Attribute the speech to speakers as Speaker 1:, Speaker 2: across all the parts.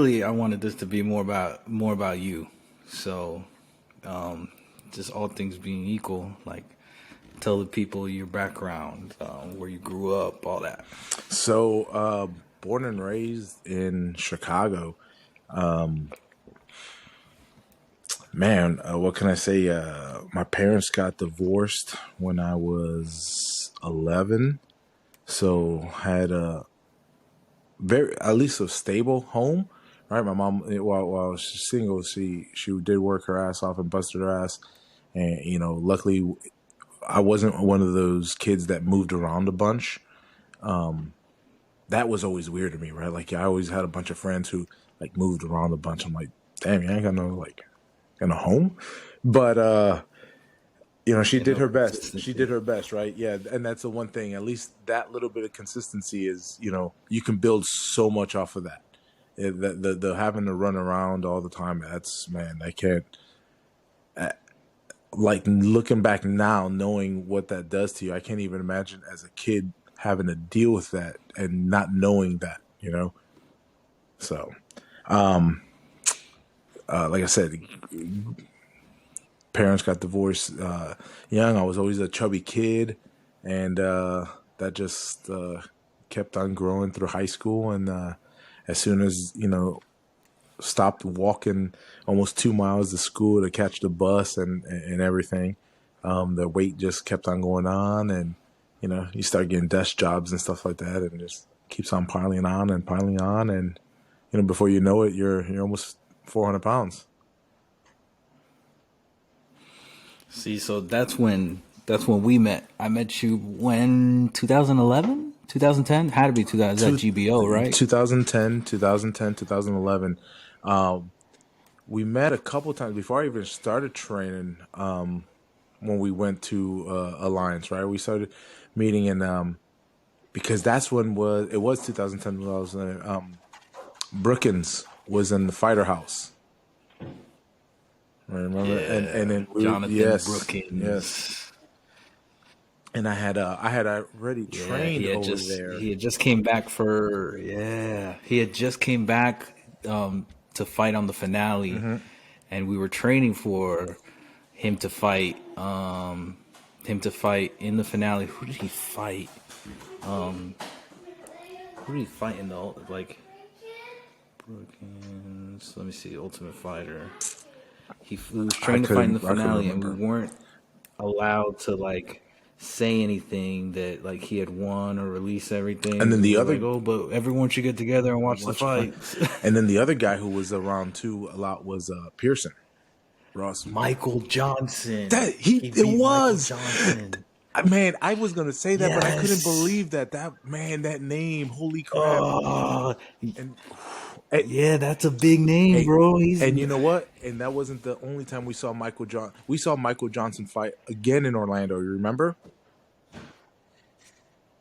Speaker 1: Really, I wanted this to be more about you. So, just all things being equal, like tell the people your background, where you grew up, all that.
Speaker 2: So, born and raised in Chicago. Man, what can I say? My parents got divorced when I was 11, so had a very at least a stable home. Right, my mom while she was single, she did work her ass off and busted her ass, and luckily I wasn't one of those kids that moved around a bunch. That was always weird to me, right? Like, I always had a bunch of friends who like moved around a bunch. I'm like, damn, you ain't got no like in a home, but she
Speaker 1: You
Speaker 2: did
Speaker 1: know,
Speaker 2: her best. She did
Speaker 1: consistency.
Speaker 2: her best, right? Yeah, and that's the one thing. At least that little bit of consistency is, you can build so much off of that. The having to run around all the time. That's man, I can't. Like looking back now, knowing what that does to you, I can't even imagine as a kid having to deal with that and not knowing that. So, like I said, parents got divorced young. I was always a chubby kid, and that just kept on growing through high school. And as soon as stopped walking almost 2 miles to school to catch the bus and everything, the weight just kept on going on, and you start getting desk jobs and stuff like that, and it just keeps on piling on, and before you know it, you're almost 400 pounds.
Speaker 1: See, so that's when we met. I met you when 2011, 2010 had to be 2000. Is that
Speaker 2: Two,
Speaker 1: GBO, right?
Speaker 2: 2010, 2010, 2011. We met a couple times before I even started training. When we went to Alliance, right? We started meeting in because that's when it was 2010. Brookins was in the fighter house. I remember, and
Speaker 1: Yeah,
Speaker 2: then
Speaker 1: Jonathan
Speaker 2: yes,
Speaker 1: Brookins.
Speaker 2: and I had already
Speaker 1: Yeah,
Speaker 2: trained over there.
Speaker 1: he had just came back he had just came back to fight on the finale, and we were training for him to fight in the finale. Who did he fight? Who did he fight in the like Brookins? Let me see, Ultimate Fighter. He was
Speaker 2: I
Speaker 1: training to fight in the
Speaker 2: couldn't I couldn't
Speaker 1: finale, and we
Speaker 2: remember.
Speaker 1: weren't allowed to like say anything that like he had won or release
Speaker 2: And
Speaker 1: everything.
Speaker 2: then
Speaker 1: We
Speaker 2: the
Speaker 1: were
Speaker 2: other
Speaker 1: like, oh, but everyone should get together and watch the
Speaker 2: watch the fight,
Speaker 1: fights.
Speaker 2: and then the other guy who was around too a lot was Pearson Ross.
Speaker 1: Michael Johnson.
Speaker 2: That he
Speaker 1: He
Speaker 2: it
Speaker 1: beat Michael
Speaker 2: was.
Speaker 1: Johnson.
Speaker 2: Man, I was gonna say that, but I couldn't
Speaker 1: Yes.
Speaker 2: believe that name. Holy crap!
Speaker 1: Oh,
Speaker 2: And and,
Speaker 1: yeah, that's a big name,
Speaker 2: and
Speaker 1: bro. He's
Speaker 2: and you know what? And that wasn't the only time we saw We saw Michael Johnson fight again in Orlando. You remember?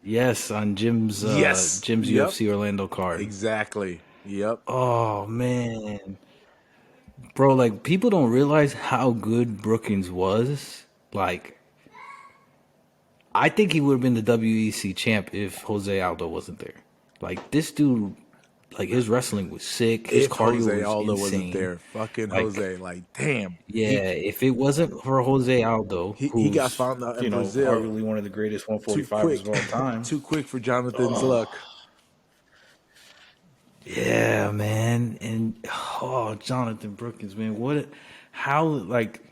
Speaker 1: yes on
Speaker 2: Yes.
Speaker 1: Jim's
Speaker 2: Yep.
Speaker 1: UFC Orlando card.
Speaker 2: Exactly. Yep.
Speaker 1: Oh man, bro, like people don't realize how good Brookins was. Like, I think he would have been the WEC champ if Jose Aldo wasn't there. Like this dude, like his wrestling was sick. His
Speaker 2: If
Speaker 1: cardio
Speaker 2: Jose
Speaker 1: was
Speaker 2: Aldo wasn't
Speaker 1: insane.
Speaker 2: there, fucking
Speaker 1: Like,
Speaker 2: Jose, like damn,
Speaker 1: yeah, if it wasn't for Jose Aldo,
Speaker 2: he got
Speaker 1: who's
Speaker 2: found out in Brazil
Speaker 1: arguably one of the greatest
Speaker 2: too
Speaker 1: 145ers of
Speaker 2: quick,
Speaker 1: all time.
Speaker 2: too quick for Jonathan's luck.
Speaker 1: Yeah, man, and oh, Jonathan Brookins, man, how like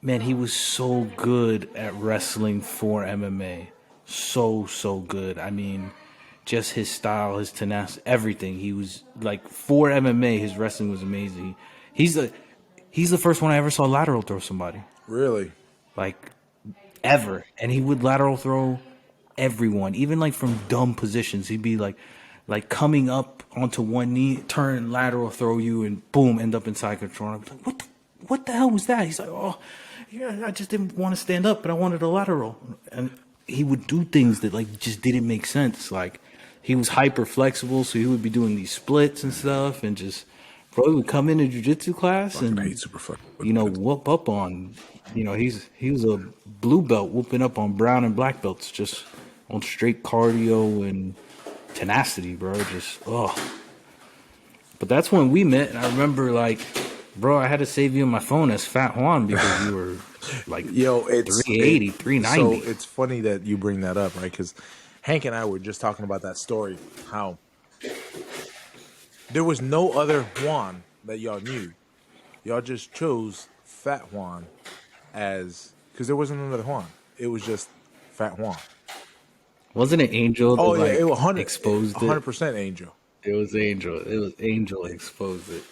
Speaker 1: man, he was so good at wrestling for MMA. So good. I mean, just his style, his tenacity, everything. He was like for MMA, his wrestling was amazing. He's the he's the first one I ever saw lateral throw somebody.
Speaker 2: Really?
Speaker 1: Like ever. And he would lateral throw everyone, even like from dumb positions. He'd be like coming up onto one knee, turn lateral throw you, and boom, end up inside control. I'm like, what the hell was that? He's like, oh, yeah, I just didn't want to stand up, but I wanted a lateral. And he would do things that like just didn't make sense. Like he was hyper flexible, so he would be doing these splits and stuff, and just bro, he would come into jujitsu class
Speaker 2: Fucking hate
Speaker 1: and
Speaker 2: super fucking.
Speaker 1: whoop up on, he was a blue belt whooping up on brown and black belts just on straight cardio and tenacity, bro. Just But that's when we met, and I remember like, bro, I had to save you on my phone as Fat Juan because you were like
Speaker 2: Yo,
Speaker 1: three 390.
Speaker 2: so it's funny that you bring that up, right? Because Hank and I were just talking about that story, how there was no other Juan that y'all knew. Y'all just chose Fat Juan as because there wasn't another Juan. It was just Fat Juan.
Speaker 1: Wasn't it Angel that
Speaker 2: Oh yeah, it
Speaker 1: like
Speaker 2: was
Speaker 1: exposed it?
Speaker 2: 100% Angel.
Speaker 1: It was Angel. It was Angel that exposed it.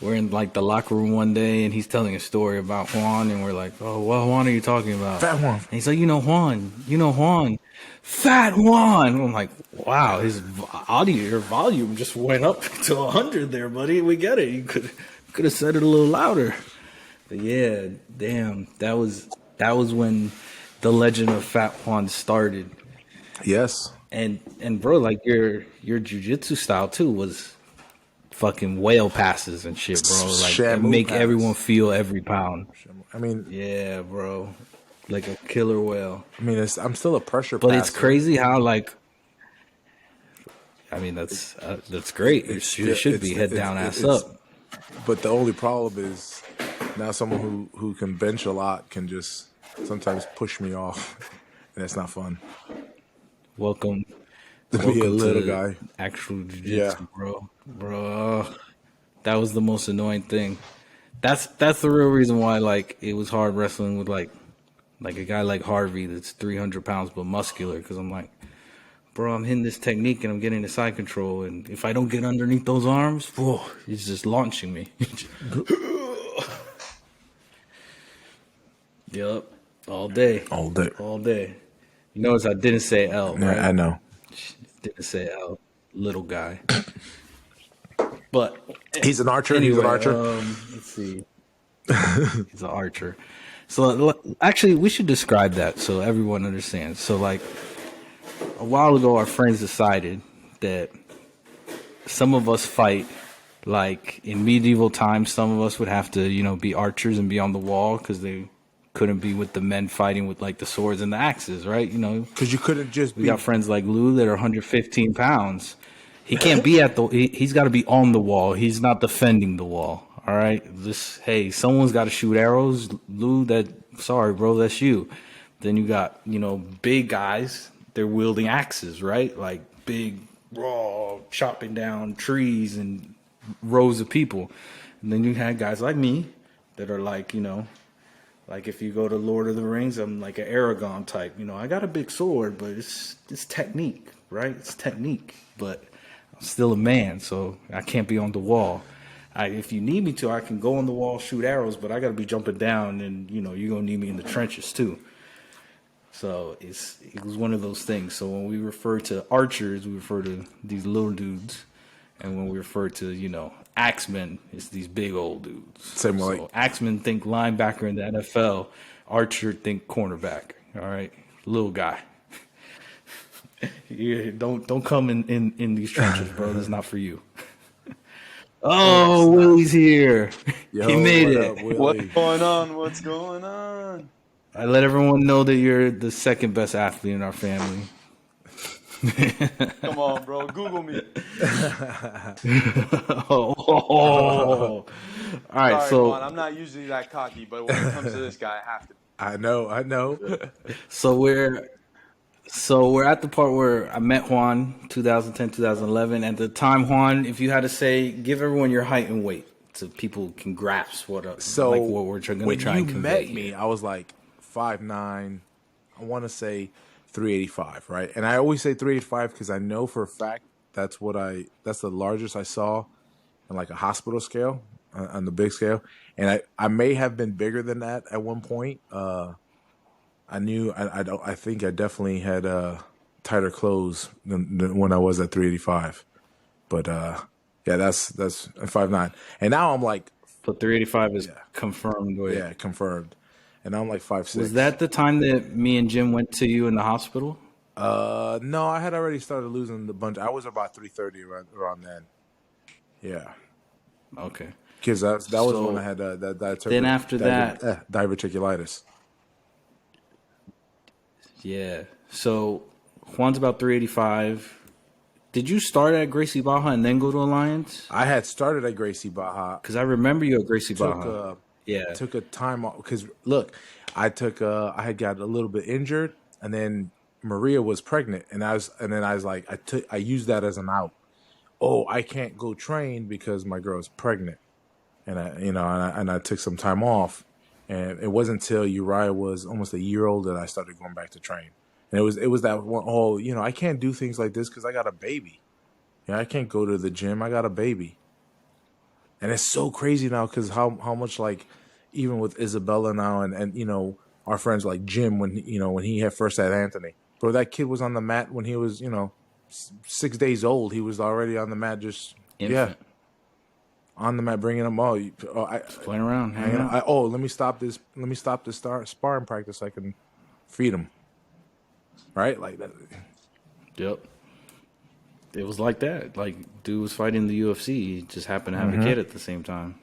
Speaker 1: We're in like the locker room one day, and he's telling a story about Juan, and we're like, "Oh, what Juan are you talking about?"
Speaker 2: Fat Juan.
Speaker 1: And he's like, you know Juan, Fat Juan." I'm like, "Wow, his your volume just went up to 100 there, buddy. We get it. You could have said it a little louder." But yeah, damn, that was when the legend of Fat Juan started.
Speaker 2: Yes.
Speaker 1: And bro, like your jiu-jitsu style too was fucking whale passes and shit, bro. Like it
Speaker 2: Shamu
Speaker 1: make
Speaker 2: pass.
Speaker 1: everyone feel every pound.
Speaker 2: I mean,
Speaker 1: Yeah, bro. Like a killer whale.
Speaker 2: I mean, I'm still a pressure
Speaker 1: But
Speaker 2: passer.
Speaker 1: it's crazy how like I mean that's great. It should be head down, ass up.
Speaker 2: But the only problem is now someone who can bench a lot can just sometimes push me off, and that's not fun.
Speaker 1: Welcome
Speaker 2: To be a little
Speaker 1: to
Speaker 2: guy.
Speaker 1: actual jiu-jitsu,
Speaker 2: Yeah.
Speaker 1: bro. That was the most annoying thing. That's the real reason why like it was hard wrestling with like a guy like Harvey that's 300 pounds but muscular, because I'm like, bro, I'm hitting this technique and I'm getting the side control, and if I don't get underneath those arms, whoa, he's just launching me. Yup, all day. You notice I didn't say L, right?
Speaker 2: Yeah, I know.
Speaker 1: Didn't say L, little guy. But
Speaker 2: He's an archer.
Speaker 1: anyway,
Speaker 2: He's an archer.
Speaker 1: Let's see. He's an archer. So actually, we should describe that so everyone understands. So like a while ago, our friends decided that some of us fight like in medieval times. Some of us would have to, be archers and be on the wall because they couldn't be with the men fighting with like the swords and the axes, right?
Speaker 2: Because you couldn't just
Speaker 1: we got friends like Lou that are 115 pounds. He can't be at the. He's got to be on the wall. He's not defending the wall. All right. Hey, someone's got to shoot arrows. Lou, sorry, bro, that's you. Then you got big guys. They're wielding axes, right? Like big, raw, chopping down trees and rows of people. And then you had guys like me that are like like if you go to Lord of the Rings, I'm like an Aragon type. I got a big sword, but it's technique, right? It's technique, but I'm still a man, so I can't be on the wall. If you need me to, I can go on the wall, shoot arrows, but I got to be jumping down, and you're gonna need me in the trenches too. So it was one of those things. So when we refer to archers, we refer to these little dudes, and when we refer to axemen, it's these big old dudes.
Speaker 2: Same way.
Speaker 1: So axemen think linebacker in the NFL, archer think cornerback. All right, little guy. Yeah, don't come in these trenches, bro. This is not for you. Oh, Willie's here.
Speaker 2: Yo,
Speaker 1: he made it.
Speaker 2: Up, Willie?
Speaker 3: What's going on?
Speaker 1: I let everyone know that you're the second best athlete in our family.
Speaker 3: Come on, bro. Google me.
Speaker 1: All right,
Speaker 3: Sorry,
Speaker 1: so
Speaker 3: Juan, I'm not usually that cocky, but when it comes to this guy, I have to.
Speaker 2: I know.
Speaker 1: so we're at the part where I met Juan 2010, 2011. At the time, Juan, if you had to say, give everyone your height and weight so people can grasp what we're going to try and convey.
Speaker 2: When you met me, I was like 5'9". I want to say 385, right? And I always say 385 because I know for a fact that's the largest I saw on like a hospital scale, on the big scale. And I may have been bigger than that at one point. I think I definitely had tighter clothes than when I was at 385. But yeah, that's 5'9". And now I'm like,
Speaker 1: But 385 is confirmed weight.
Speaker 2: yeah, confirmed. And now I'm like 5'6".
Speaker 1: Was that the time that me and Jim went to you in the hospital?
Speaker 2: No, I had already started losing the bunch. I was about 330 around then. Yeah.
Speaker 1: Okay.
Speaker 2: Because that was when I had
Speaker 1: then after that,
Speaker 2: diverticulitis.
Speaker 1: Yeah. So Juan's about 385. Did you start at Gracie Baja and then go to Alliance?
Speaker 2: I had started at Gracie Baja.
Speaker 1: Because I remember you at Gracie Baja.
Speaker 2: Took a time off because look, I had got a little bit injured, and then Maria was pregnant, and I was like, I used that as an out. Oh, I can't go train because my girl's pregnant, and I took some time off, and it wasn't until Uriah was almost a year old that I started going back to train, and it was that one. Oh, I can't do things like this because I got a baby. Yeah, I can't go to the gym. I got a baby. And it's so crazy now because how much, like, even with Isabella now and our friends like Jim when he had first had Anthony, bro, that kid was on the mat when he was 6 days old. He was already on the mat, just
Speaker 1: Infant.
Speaker 2: on the mat, bringing him all
Speaker 1: Playing around, hanging out.
Speaker 2: let me stop this sparring practice so I can feed him, right, like that.
Speaker 1: Yep. It was like that. Like, dude was fighting the UFC. He just happened to have a kid at the same time.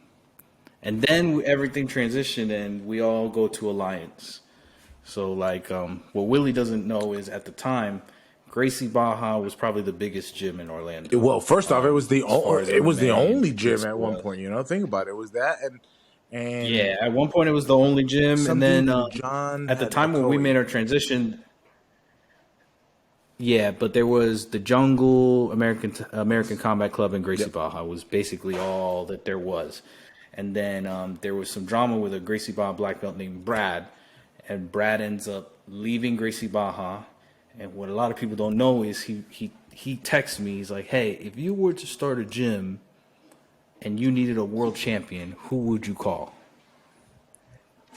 Speaker 1: And then everything transitioned, and we all go to Alliance. So, like, what Willie doesn't know is at the time, Gracie Baja was probably the biggest gym in Orlando.
Speaker 2: Well, first off, it was the only gym
Speaker 1: this
Speaker 2: at one
Speaker 1: was.
Speaker 2: point. Think about it. It was that and
Speaker 1: Yeah, at one point it was the only gym, and then
Speaker 2: John
Speaker 1: at the
Speaker 2: had
Speaker 1: time
Speaker 2: a
Speaker 1: when we made our transition. Yeah, but there was the Jungle American Combat Club in Gracie Baja was basically all that there was, and then there was some drama with a Gracie Baja black belt named Brad, and Brad ends up leaving Gracie Baja, and what a lot of people don't know is he texts me. He's like, "Hey, if you were to start a gym, and you needed a world champion, who would you call?"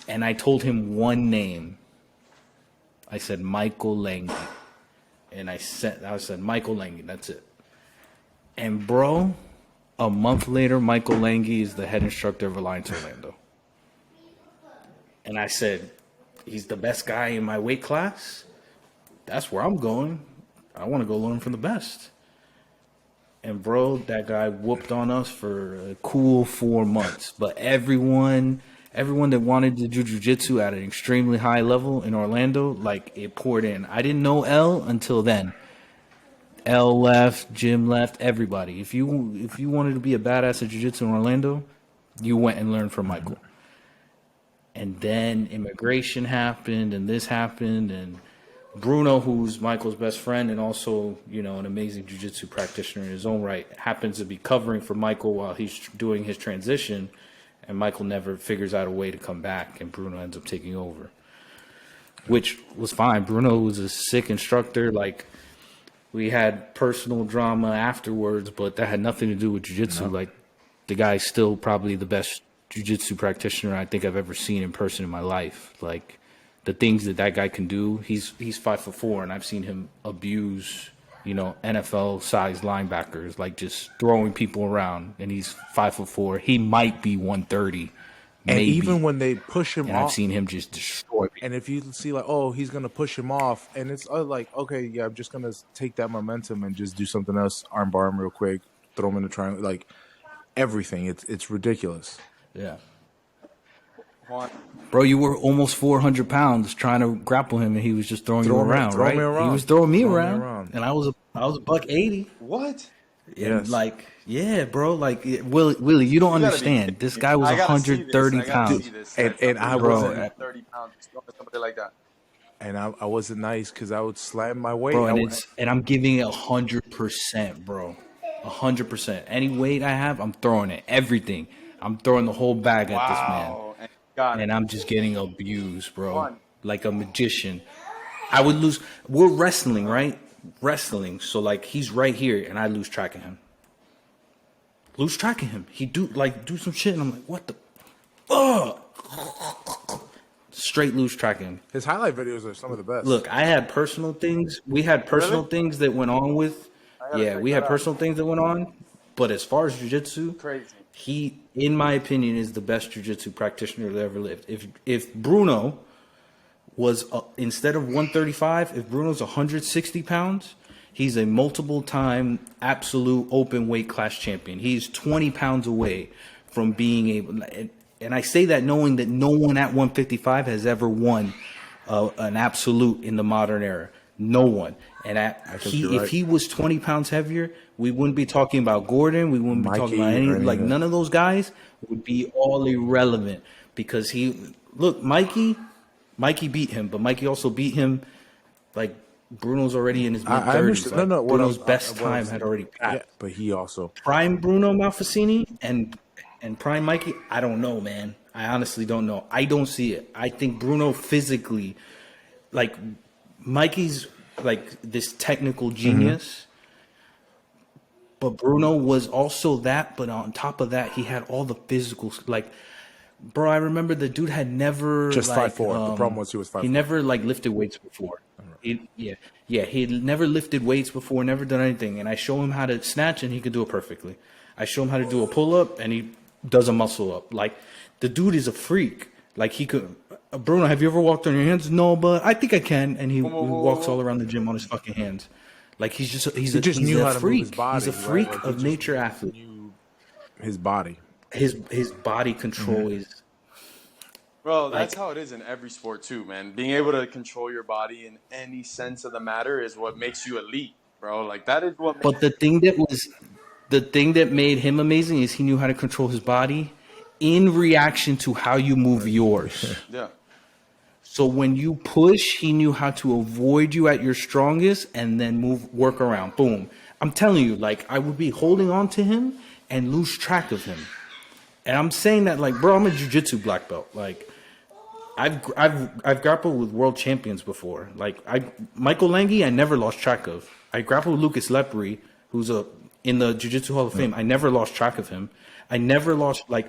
Speaker 1: And I told him one name. I said Michael Lange. And I said Michael Lange, that's it. And bro, a month later, Michael Lange is the head instructor of Alliance Orlando. And I said, he's the best guy in my weight class. That's where I'm going. I want to go learn from the best. And bro, that guy whooped on us for a cool 4 months. But everyone that wanted to do jiu-jitsu at an extremely high level in Orlando, like, it poured in. I didn't know L until then. L left, Jim left, everybody. If you wanted to be a badass at jiu-jitsu in Orlando, you went and learned from Michael. And then immigration happened, and this happened, and Bruno, who's Michael's best friend and also, an amazing jiu-jitsu practitioner in his own right, happens to be covering for Michael while he's doing his transition. And Michael never figures out a way to come back, and Bruno ends up taking over, which was fine. Bruno was a sick instructor. Like, we had personal drama afterwards, but that had nothing to do with jiu-jitsu. No. Like, the guy's still probably the best jiu-jitsu practitioner I think I've ever seen in person in my life. Like, the things that guy can do, he's 5'4", and I've seen him abuse NFL-sized linebackers, like just throwing people around, and he's 5'4". He might be 130,
Speaker 2: and
Speaker 1: maybe.
Speaker 2: Even when they push him off,
Speaker 1: I've seen him just destroy people.
Speaker 2: And if you see, like, oh, he's gonna push him off, and it's like, okay, yeah, I'm just gonna take that momentum and just do something else, armbar him real quick, throw him in the triangle, like everything. It's ridiculous.
Speaker 1: Yeah.
Speaker 3: Juan.
Speaker 1: Bro, you were almost 400 pounds trying to grapple him, and he was just throwing you around, right? He was throwing me around, and I was a $180.
Speaker 3: What?
Speaker 1: Yes. Like, yeah, bro. Like, Willie, you don't understand. This guy was 130 pounds,
Speaker 2: and I wasn't
Speaker 3: 30 pounds. Somebody like that.
Speaker 2: And I wasn't nice because I would slam my weight,
Speaker 1: bro. And I'm giving it 100%, bro. 100%. Any weight I have, I'm throwing it. Everything. I'm throwing the whole bag at this man. And I'm just getting abused, bro. Like a magician. I would lose. We're wrestling, right? Wrestling. So, like, he's right here, and I lose track of him. He do some shit, and I'm like, what the fuck? Straight lose track of him.
Speaker 2: His highlight videos are some of the best.
Speaker 1: Look, I had personal things. We had personal things that went on with. Yeah, we had personal things that went on. But as far as jiu-jitsu,
Speaker 3: crazy.
Speaker 1: He, in my opinion, is the best jiu-jitsu practitioner that ever lived. If Bruno was, instead of 135, if Bruno's 160 pounds, he's a multiple-time absolute open weight class champion. He's 20 pounds away from being able, and I say that knowing that no one at 155 has ever won an absolute in the modern era. No one. And
Speaker 2: I think you're
Speaker 1: if
Speaker 2: right.
Speaker 1: he was 20 pounds heavier, we wouldn't be talking about Gordon. We wouldn't be talking about
Speaker 2: Mikey or any of
Speaker 1: like
Speaker 2: that.
Speaker 1: none of those guys would be all irrelevant because Mikey beat him, but Mikey also beat him like Bruno's already in his mid
Speaker 2: I
Speaker 1: 30s.
Speaker 2: understand. No,
Speaker 1: Like
Speaker 2: no.
Speaker 1: Bruno's best time had already
Speaker 2: Yeah,
Speaker 1: passed.
Speaker 2: but he also.
Speaker 1: Prime Bruno Malfacini and prime Mikey, I don't know, man. I honestly don't know. I don't see it. I think Bruno physically, like Mikey's like this technical genius, but Bruno was also that. But on top of that, he had all the physical. Like, bro, I remember the dude had never
Speaker 2: Just
Speaker 1: like
Speaker 2: 5'4". The problem was he was
Speaker 1: he
Speaker 2: 5'4".
Speaker 1: never like lifted weights before. He had never lifted weights before, never done anything. And I show him how to snatch, and he could do it perfectly. I show him how to do a pull up, and he does a muscle up. Like the dude is a freak. Like he could. Bruno, have you ever walked on your hands? No, but I think I can. And he walks all around the gym on his fucking hands. Like he's
Speaker 2: He just knew
Speaker 1: a
Speaker 2: how to move his
Speaker 1: freak.
Speaker 2: body.
Speaker 1: He's a
Speaker 2: right?
Speaker 1: freak
Speaker 2: Like, he
Speaker 1: of
Speaker 2: just
Speaker 1: nature athlete.
Speaker 2: knew his body.
Speaker 1: His body control is
Speaker 3: Bro, that's
Speaker 1: like
Speaker 3: how it is in every sport too, man. Being able to control your body in any sense of the matter is what makes you elite, bro. Like that is what makes
Speaker 1: But the thing that made him amazing is he knew how to control his body in reaction to how you move yours.
Speaker 3: yeah.
Speaker 1: So when you push, he knew how to avoid you at your strongest and then work around. Boom. I'm telling you, like I would be holding on to him and lose track of him. And I'm saying that like, bro, I'm a jiu-jitsu black belt. Like I've grappled with world champions before. Like Michael Lange, I never lost track of. I grappled with Lucas Lepri, who's in the Jiu-Jitsu Hall of Fame. I never lost track of him. I never lost like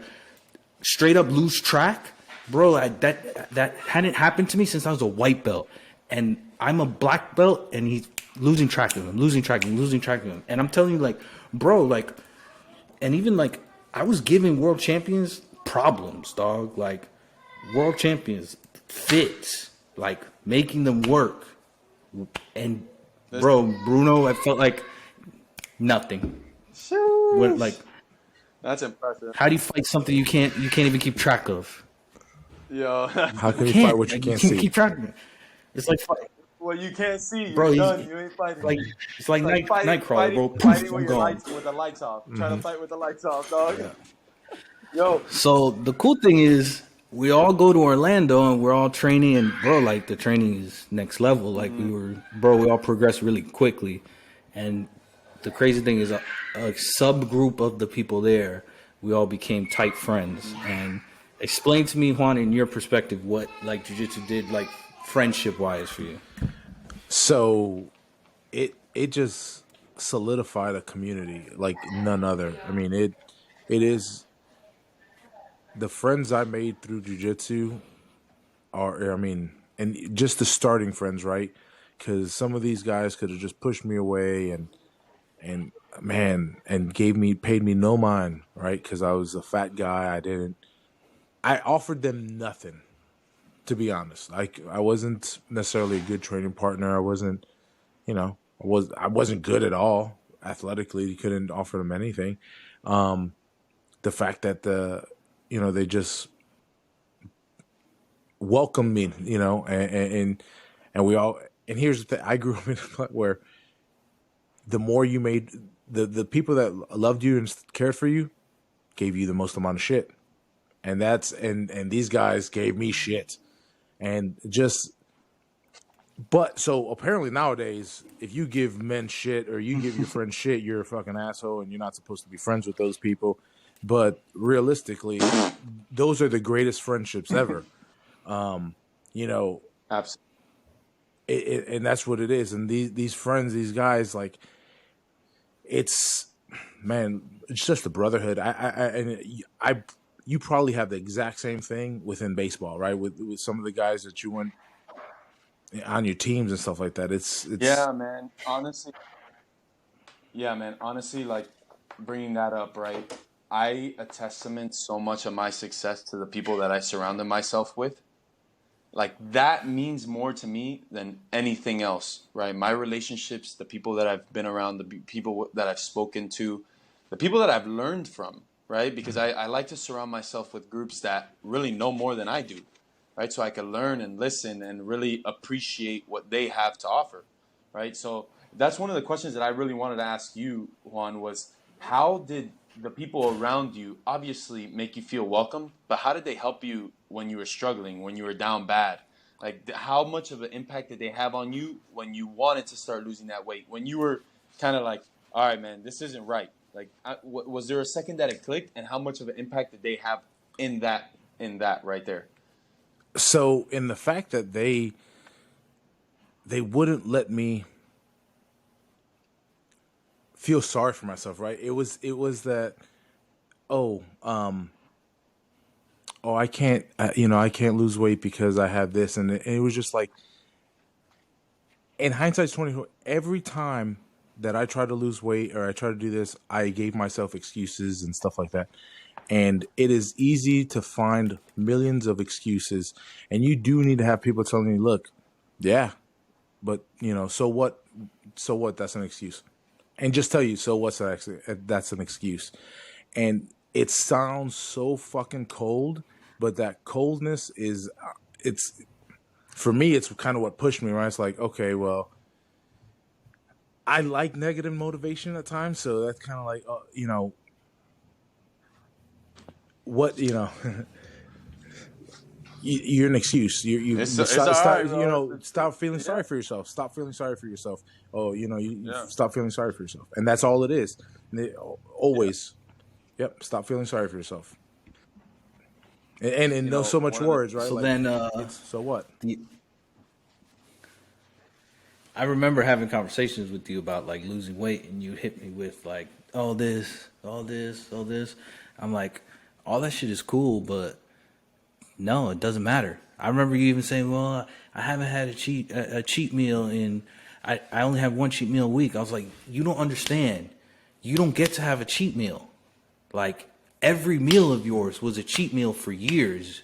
Speaker 1: straight up lose track, bro. That hadn't happened to me since I was a white belt, and I'm a black belt, and he's losing track of him. And I'm telling you, like, bro, like, and even like I was giving world champions problems, dog. Like world champions fits, like making them work. And bro, Bruno, I felt like nothing. What, like,
Speaker 3: That's impressive.
Speaker 1: how do you fight something you can't even keep track of?
Speaker 3: Yo.
Speaker 2: How can you
Speaker 1: Can't
Speaker 2: fight what you
Speaker 1: like,
Speaker 2: can't
Speaker 1: you
Speaker 2: see?
Speaker 1: keep track of it. It's like fight,
Speaker 3: Well, you can't see. You're
Speaker 1: bro.
Speaker 3: done. You ain't fighting.
Speaker 1: Like it's like Nightcrawler, bro. Poof,
Speaker 3: Fighting
Speaker 1: I'm
Speaker 3: with
Speaker 1: gone.
Speaker 3: with the lights off. Trying to fight with the lights off, dog. Yo.
Speaker 1: So the cool thing is, we all go to Orlando and we're all training, and bro, like the training is next level. Like we all progressed really quickly, and the crazy thing is, a subgroup of the people there, we all became tight friends. And explain to me, Juan, in your perspective, what like jiu-jitsu did, like friendship wise, for you.
Speaker 2: So it just solidified a community like none other. I mean, it is the friends I made through jiu-jitsu are, I mean, and just the starting friends, right? Because some of these guys could have just pushed me away and man, and paid me no mind, right? Because I was a fat guy. I offered them nothing, to be honest. Like I wasn't necessarily a good training partner. I wasn't, I wasn't good at all athletically. You couldn't offer them anything. The fact that they just welcomed me, and we all. And here's the thing: I grew up in a spot where the more you made, the people that loved you and cared for you gave you the most amount of shit, and these guys gave me shit, and just. But so apparently nowadays, if you give men shit or you give your friends shit, you're a fucking asshole, and you're not supposed to be friends with those people. But realistically, those are the greatest friendships ever.
Speaker 3: Absolutely.
Speaker 2: And that's what it is. And these friends, these guys, like, it's just a brotherhood. You probably have the exact same thing within baseball, right? With some of the guys that you went on your teams and stuff like that. It's
Speaker 3: Yeah, man. Honestly, like bringing that up, right? I testament so much of my success to the people that I surrounded myself with. Like that means more to me than anything else, right? My relationships, the people that I've been around, the people that I've spoken to, the people that I've learned from, right? Because I like to surround myself with groups that really know more than I do, right? So I can learn and listen and really appreciate what they have to offer. right? So that's one of the questions that I really wanted to ask you, Juan, was how did the people around you obviously make you feel welcome, but how did they help you when you were struggling, when you were down bad? Like, how much of an impact did they have on you when you wanted to start losing that weight? When you were kind of like, all right, man, this isn't right. Like, was there a second that it clicked, and how much of an impact did they have in that right there?
Speaker 2: So in the fact that they wouldn't let me feel sorry for myself, right? It was that, oh, I can't, I can't lose weight because I have this, and it was just like, in hindsight, 2020, every time that I try to lose weight or I try to do this, I gave myself excuses and stuff like that. And it is easy to find millions of excuses, and you do need to have people telling you, look, yeah, but so what? So what? That's an excuse. And just tell you, so what's that actually? That's an excuse. And it sounds so fucking cold, but that coldness is, it's, for me, it's kind of what pushed me, right? It's like, okay, well, I like negative motivation at times, so that's kind of like, what, you're an excuse.
Speaker 3: It's
Speaker 2: stop,
Speaker 3: all
Speaker 2: stop,
Speaker 3: right, bro.
Speaker 2: stop feeling sorry for yourself. Stop feeling sorry for yourself. Oh, stop feeling sorry for yourself, and that's all it is. Always, yep. Stop feeling sorry for yourself. And no so much words, right?
Speaker 1: So
Speaker 2: like,
Speaker 1: then,
Speaker 2: so what?
Speaker 1: I remember having conversations with you about like losing weight, and you hit me with like, all this. I'm like, all that shit is cool, but no, it doesn't matter. I remember you even saying, well, I haven't had a cheat meal in, I only have one cheat meal a week. I was like, you don't understand. You don't get to have a cheat meal. Like, every meal of yours was a cheat meal for years.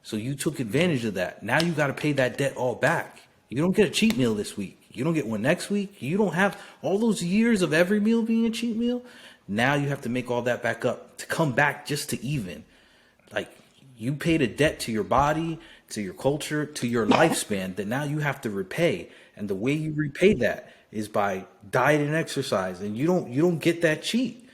Speaker 1: So you took advantage of that. Now you got to pay that debt all back. You don't get a cheat meal this week. You don't get one next week. You don't have all those years of every meal being a cheat meal. Now you have to make all that back up to come back just to even. Like, you paid a debt to your body, to your culture, to your lifespan that now you have to repay. And the way you repay that is by diet and exercise. And you don't get that cheat.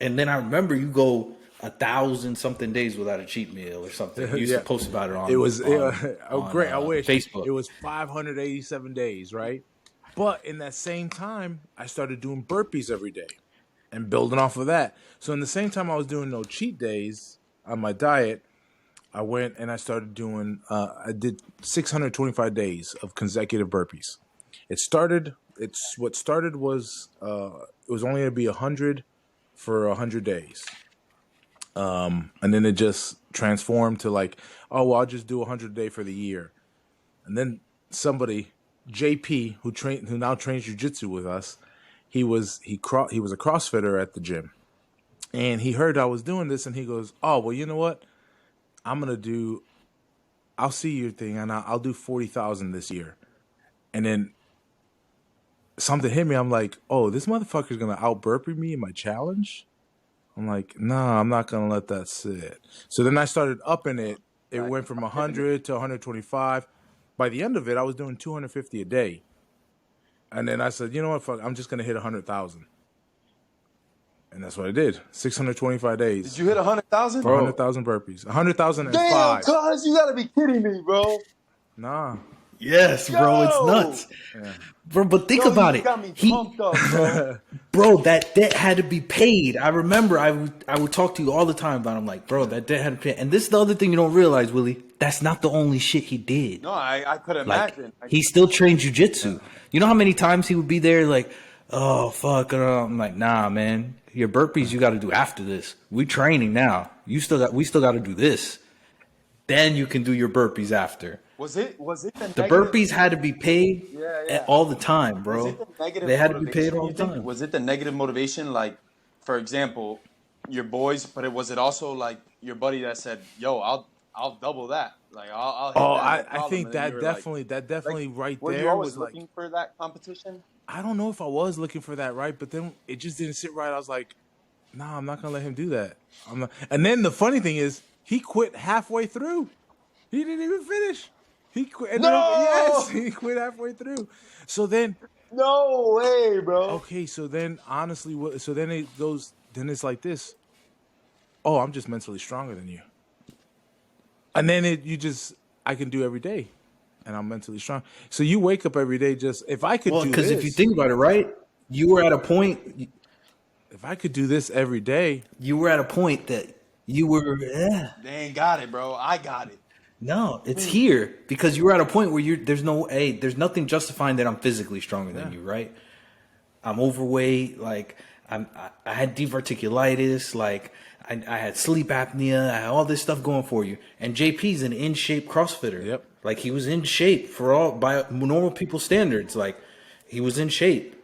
Speaker 1: And then I remember you go 1,000-something days without a cheat meal or something. You used to post about it on.
Speaker 2: It was
Speaker 1: on,
Speaker 2: great. I wish
Speaker 1: Facebook.
Speaker 2: It was 587 days, right? But in that same time, I started doing burpees every day and building off of that. So in the same time I was doing no cheat days on my diet, I went and I started doing, I did 625 days of consecutive burpees. What started was, it was only going to be 100 for 100 days. And then it just transformed to like, oh, well, I'll just do 100 a day for the year. And then somebody, JP, who now trains jiu-jitsu with us, he was a CrossFitter at the gym. And he heard I was doing this and he goes, oh, well, you know what? I'll see your thing and I'll do 40,000 this year. And then something hit me. I'm like, oh, this motherfucker's going to out burpee me in my challenge? I'm like, nah, I'm not going to let that sit. So then I started upping it. It went from 100 to 125. By the end of it, I was doing 250 a day. And then I said, you know what, fuck, I'm just going to hit 100,000. And that's what I did. 625 days.
Speaker 3: Did you hit 100,000?
Speaker 2: 100,000 burpees. 100,005.
Speaker 3: Damn, Connors, you got to be kidding me, bro.
Speaker 2: Nah.
Speaker 1: Yes, bro, it's nuts. Yeah. Bro, but think about it.
Speaker 3: Got me pumped up, bro.
Speaker 1: Bro, that debt had to be paid. I remember I would talk to you all the time about it. I'm like, bro, that debt had to be paid. And this is the other thing you don't realize, Willie. That's not the only shit he did.
Speaker 3: No, I could imagine.
Speaker 1: He still trained jiu-jitsu. You know how many times he would be there like, oh, fuck. I'm like, nah, man. Your burpees you got to do after this. We training now. We still got to do this. Then you can do your burpees after.
Speaker 3: Was it
Speaker 1: the burpees had to be paid all the time, bro. They had to be paid all the time.
Speaker 3: Was it the negative motivation, like, for example, your boys? But was it also like your buddy that said, "Yo, I'll double that." Like, I'll hit that, no
Speaker 2: I think that definitely,
Speaker 3: like,
Speaker 2: right
Speaker 3: were
Speaker 2: there
Speaker 3: you always
Speaker 2: was like
Speaker 3: looking for that competition.
Speaker 2: I don't know if I was looking for that, right? But then it just didn't sit right. I was like, nah, I'm not gonna let him do that. I'm not. And then the funny thing is, he quit halfway through. He didn't even finish. He quit.
Speaker 3: No!
Speaker 2: Yes, he quit halfway through. So then
Speaker 3: No way, bro.
Speaker 2: Okay, so then honestly, so then it goes. Then it's like this. Oh, I'm just mentally stronger than you. And then I can do every day, and I'm mentally strong. So you wake up every day just if I could
Speaker 1: Well,
Speaker 2: do
Speaker 1: because if you
Speaker 2: this,
Speaker 1: think about it, right, you were at a point.
Speaker 2: if I could do this every day,
Speaker 1: You were at a point that you were.
Speaker 3: They ain't got it, bro. I got it.
Speaker 1: No, it's here because you were at a point where there's nothing justifying that I'm physically stronger than you, right? I'm overweight, like I had diverticulitis, like I had sleep apnea, I had all this stuff going for you. And JP's an in shape CrossFitter.
Speaker 2: Yep.
Speaker 1: Like he was in shape for all by normal people standards. Like he was in shape.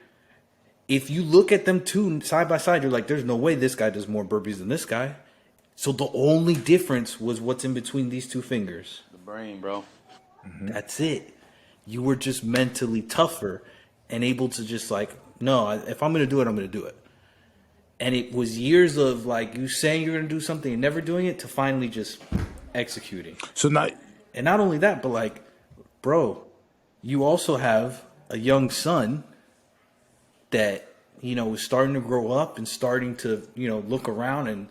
Speaker 1: If you look at them two side by side, you're like, there's no way this guy does more burpees than this guy. So the only difference was what's in between these two fingers.
Speaker 3: The brain, bro.
Speaker 1: That's it. You were just mentally tougher and able to just like, no, if I'm going to do it, I'm going to do it. And it was years of like you saying you're going to do something and never doing it to finally just executing.
Speaker 2: so not
Speaker 1: And not only that, but like, bro, you also have a young son that, is starting to grow up and starting to, look around and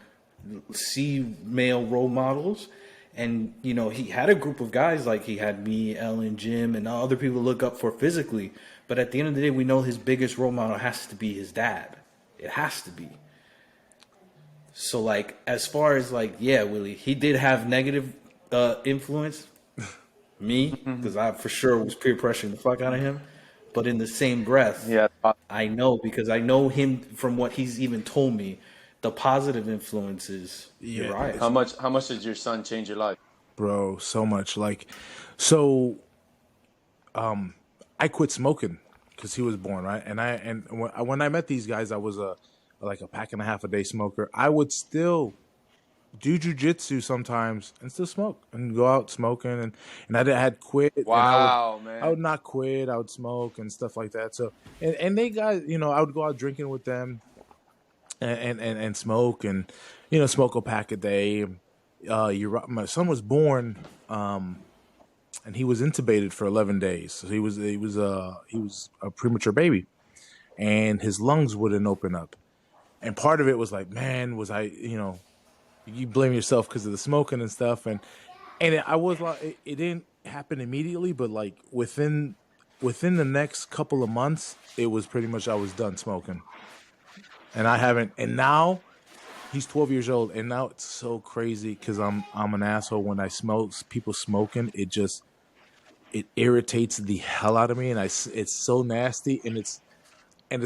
Speaker 1: see male role models. And, he had a group of guys like he had me, Ellen, Jim, and other people to look up for physically. But at the end of the day, we know his biggest role model has to be his dad. It has to be. So, like, as far as, like, yeah, Willie, he did have negative influence. Me, because I for sure was peer pressuring the fuck out of him. But in the same breath,
Speaker 3: Yeah.
Speaker 1: I know because I know him from what he's even told me. The positive influences,
Speaker 2: Yeah.
Speaker 1: Uriah.
Speaker 3: How much did your son change your life?
Speaker 2: bro, so much. So I quit smoking because he was born, right? And when I met these guys, I was like a pack and a half a day smoker. I would still do jujitsu sometimes and still smoke and go out smoking and I had quit.
Speaker 3: Wow,
Speaker 2: and I
Speaker 3: man.
Speaker 2: would not quit. I would smoke and stuff like that. So and they guys, I would go out drinking with them and smoke and smoke a pack a day. My son was born, and he was intubated for 11 days. So he was a premature baby, and his lungs wouldn't open up. And part of it was like, man, was I, you blame yourself because of the smoking and stuff, I was like, it didn't happen immediately, but like within the next couple of months, it was pretty much I was done smoking, and I haven't. And now he's 12 years old, and now it's so crazy because I'm an asshole when I smoke. People smoking, it irritates the hell out of me, and it's so nasty, and it's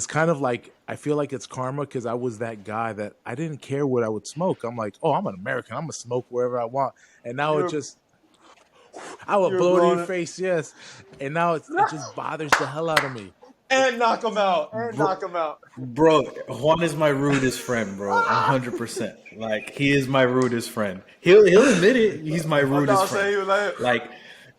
Speaker 2: kind of like I feel like it's karma because I was that guy that I didn't care what I would smoke. I'm like, oh, I'm an American. I'm gonna smoke wherever I want, and now I would blow it in your face, yes, and now it just bothers the hell out of me.
Speaker 3: And knock him out. And knock him out.
Speaker 1: Bro, Juan is my rudest friend, bro. 100%. Like, he is my rudest friend. He'll admit it. He's my rudest friend. Like,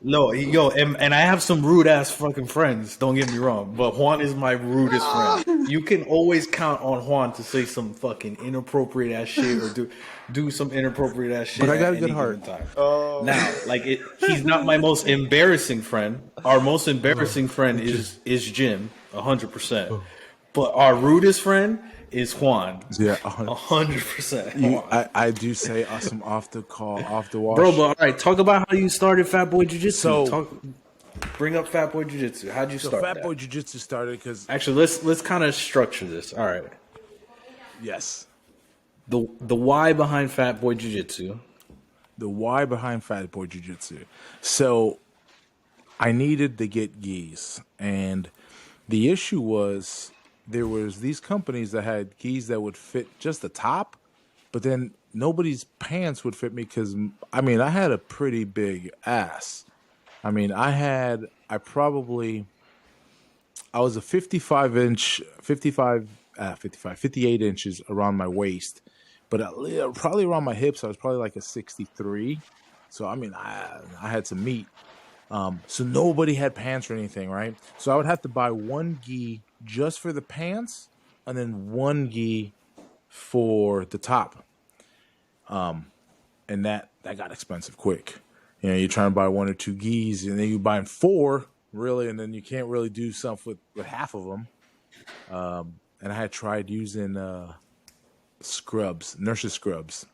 Speaker 1: no, and I have some rude ass fucking friends. Don't get me wrong, but Juan is my rudest friend. You can always count on Juan to say some fucking inappropriate ass shit or do some inappropriate ass shit.
Speaker 2: But I got a
Speaker 1: at
Speaker 2: good
Speaker 1: any
Speaker 2: heart.
Speaker 1: given time. Now, like he's not my most embarrassing friend. Our most embarrassing friend is Jim, 100%. But our rudest friend is Juan.
Speaker 2: Yeah,
Speaker 1: 100%.
Speaker 2: I do say some off the wash,
Speaker 1: Bro, but all right, talk about how you started Fat Boy Jiu-Jitsu.
Speaker 2: So-
Speaker 1: Bring up Fat Boy Jiu-Jitsu. How'd you
Speaker 2: So
Speaker 1: start
Speaker 2: Fat
Speaker 1: that?
Speaker 2: Boy Jiu-Jitsu started because
Speaker 1: Actually, let's kind of structure this. All right.
Speaker 2: yes,
Speaker 1: The why behind Fat Boy Jiu-Jitsu.
Speaker 2: the why behind Fat Boy Jiu-Jitsu. So I needed to get gis, and the issue was there was these companies that had gis that would fit just the top, but then nobody's pants would fit me because I had a pretty big ass. I was a 58 inches around my waist, but probably around my hips, I was probably like a 63. So, I had some meat. So nobody had pants or anything, right? So I would have to buy one gi just for the pants and then one gi for the top. And that got expensive quick. You're trying to buy one or two gis, and then you're buying four really, and then you can't really do something with half of them. And I had tried using scrubs, nurses scrubs,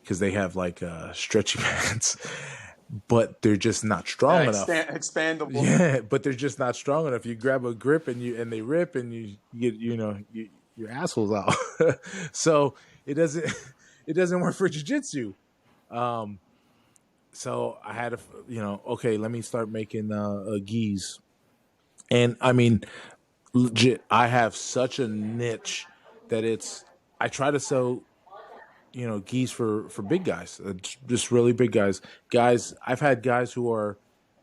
Speaker 2: because they have like stretchy pants, but they're just not strong enough.
Speaker 3: Expandable.
Speaker 2: Yeah, but they're just not strong enough. You grab a grip and they rip and you get your asshole's out. So it doesn't work for jiu-jitsu. So I had to, okay, let me start making gis. And I mean, legit, I have such a niche that I try to sell, gis for big guys, just really big guys. Guys, I've had guys who are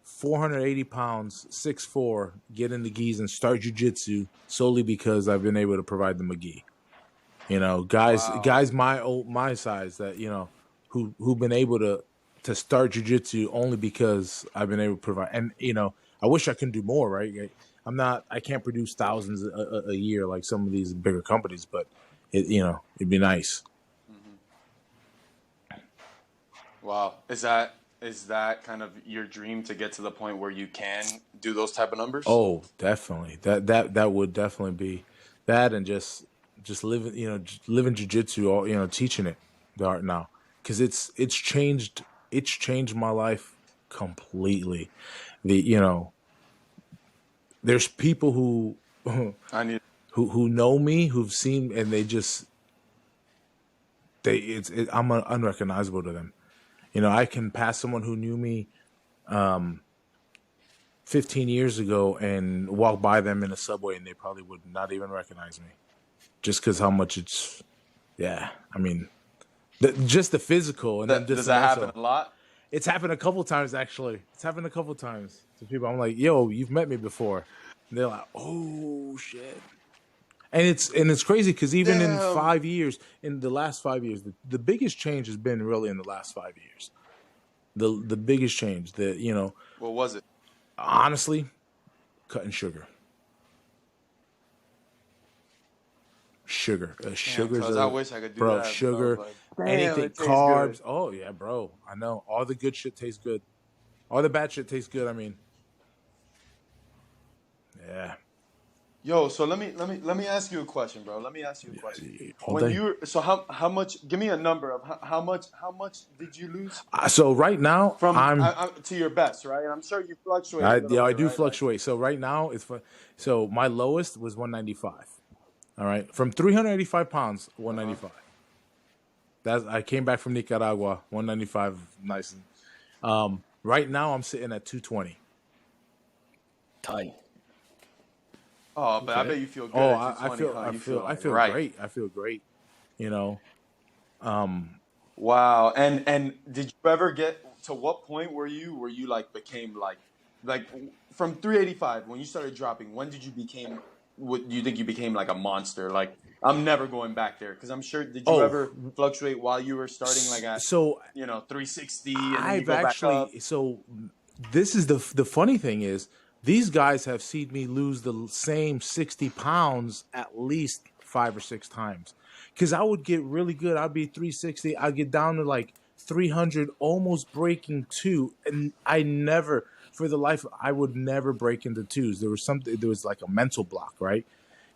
Speaker 2: 480 pounds, 6'4", get into gis and start jiu-jitsu solely because I've been able to provide them a gi. Guys my size that, who've been able to start jiu-jitsu only because I've been able to provide. And, I wish I could do more, right? I can't produce thousands a year like some of these bigger companies, but it'd be nice.
Speaker 3: Wow. Is that kind of your dream to get to the point where you can do those type of numbers?
Speaker 2: Oh, definitely. That would definitely be that, and just living jiu-jitsu, all, teaching it the art now, because it's changed my life completely. There's people who know me, who've seen, and I'm unrecognizable to them. I can pass someone who knew me 15 years ago and walk by them in a subway, and they probably would not even recognize me, just because how much it's. Yeah, I mean, just the physical, and then just
Speaker 3: does that happen a lot?
Speaker 2: It's happened a couple times, actually. It's happened a couple times to people. I'm like, "Yo, you've met me before." And they're like, "Oh shit!" And it's crazy because even in 5 years, in the last 5 years, the biggest change has been really in the last 5 years. The biggest change that
Speaker 3: What was it?
Speaker 2: Honestly, cutting sugar. Sugar's
Speaker 3: I wish I could do
Speaker 2: bro.
Speaker 3: that.
Speaker 2: Sugar,
Speaker 3: Like,
Speaker 2: anything, carbs. Good. Oh yeah, bro. I know all the good shit tastes good. All the bad shit tastes good. I mean, yeah.
Speaker 3: Yo, so let me ask you a question, bro. Let me ask you a question. How much? Give me a number of how much did you lose?
Speaker 2: So right now,
Speaker 3: From to your best, right? And I'm sure you fluctuate.
Speaker 2: I do fluctuate. Like, so right now so my lowest was 195. All right, from 385 pounds, 195. I came back from Nicaragua, 195, nice. Right now I'm sitting at 220.
Speaker 1: Tight.
Speaker 3: Oh, but okay. I bet you feel good.
Speaker 2: Oh, I feel
Speaker 3: right.
Speaker 2: Great. I feel great.
Speaker 3: Wow. And did you ever get to what point where you like became like from 385 when you started dropping? When did you became? What do you think you became like a monster? Like I'm never going back there because I'm sure. Did you ever fluctuate while you were starting like at 360? And then you go back up?
Speaker 2: So this is the funny thing is. These guys have seen me lose the same 60 pounds at least 5 or 6 times. Because I would get really good. I'd be 360. I'd get down to like 300, almost breaking 2. And I would never break into 2s. There was like a mental block, right?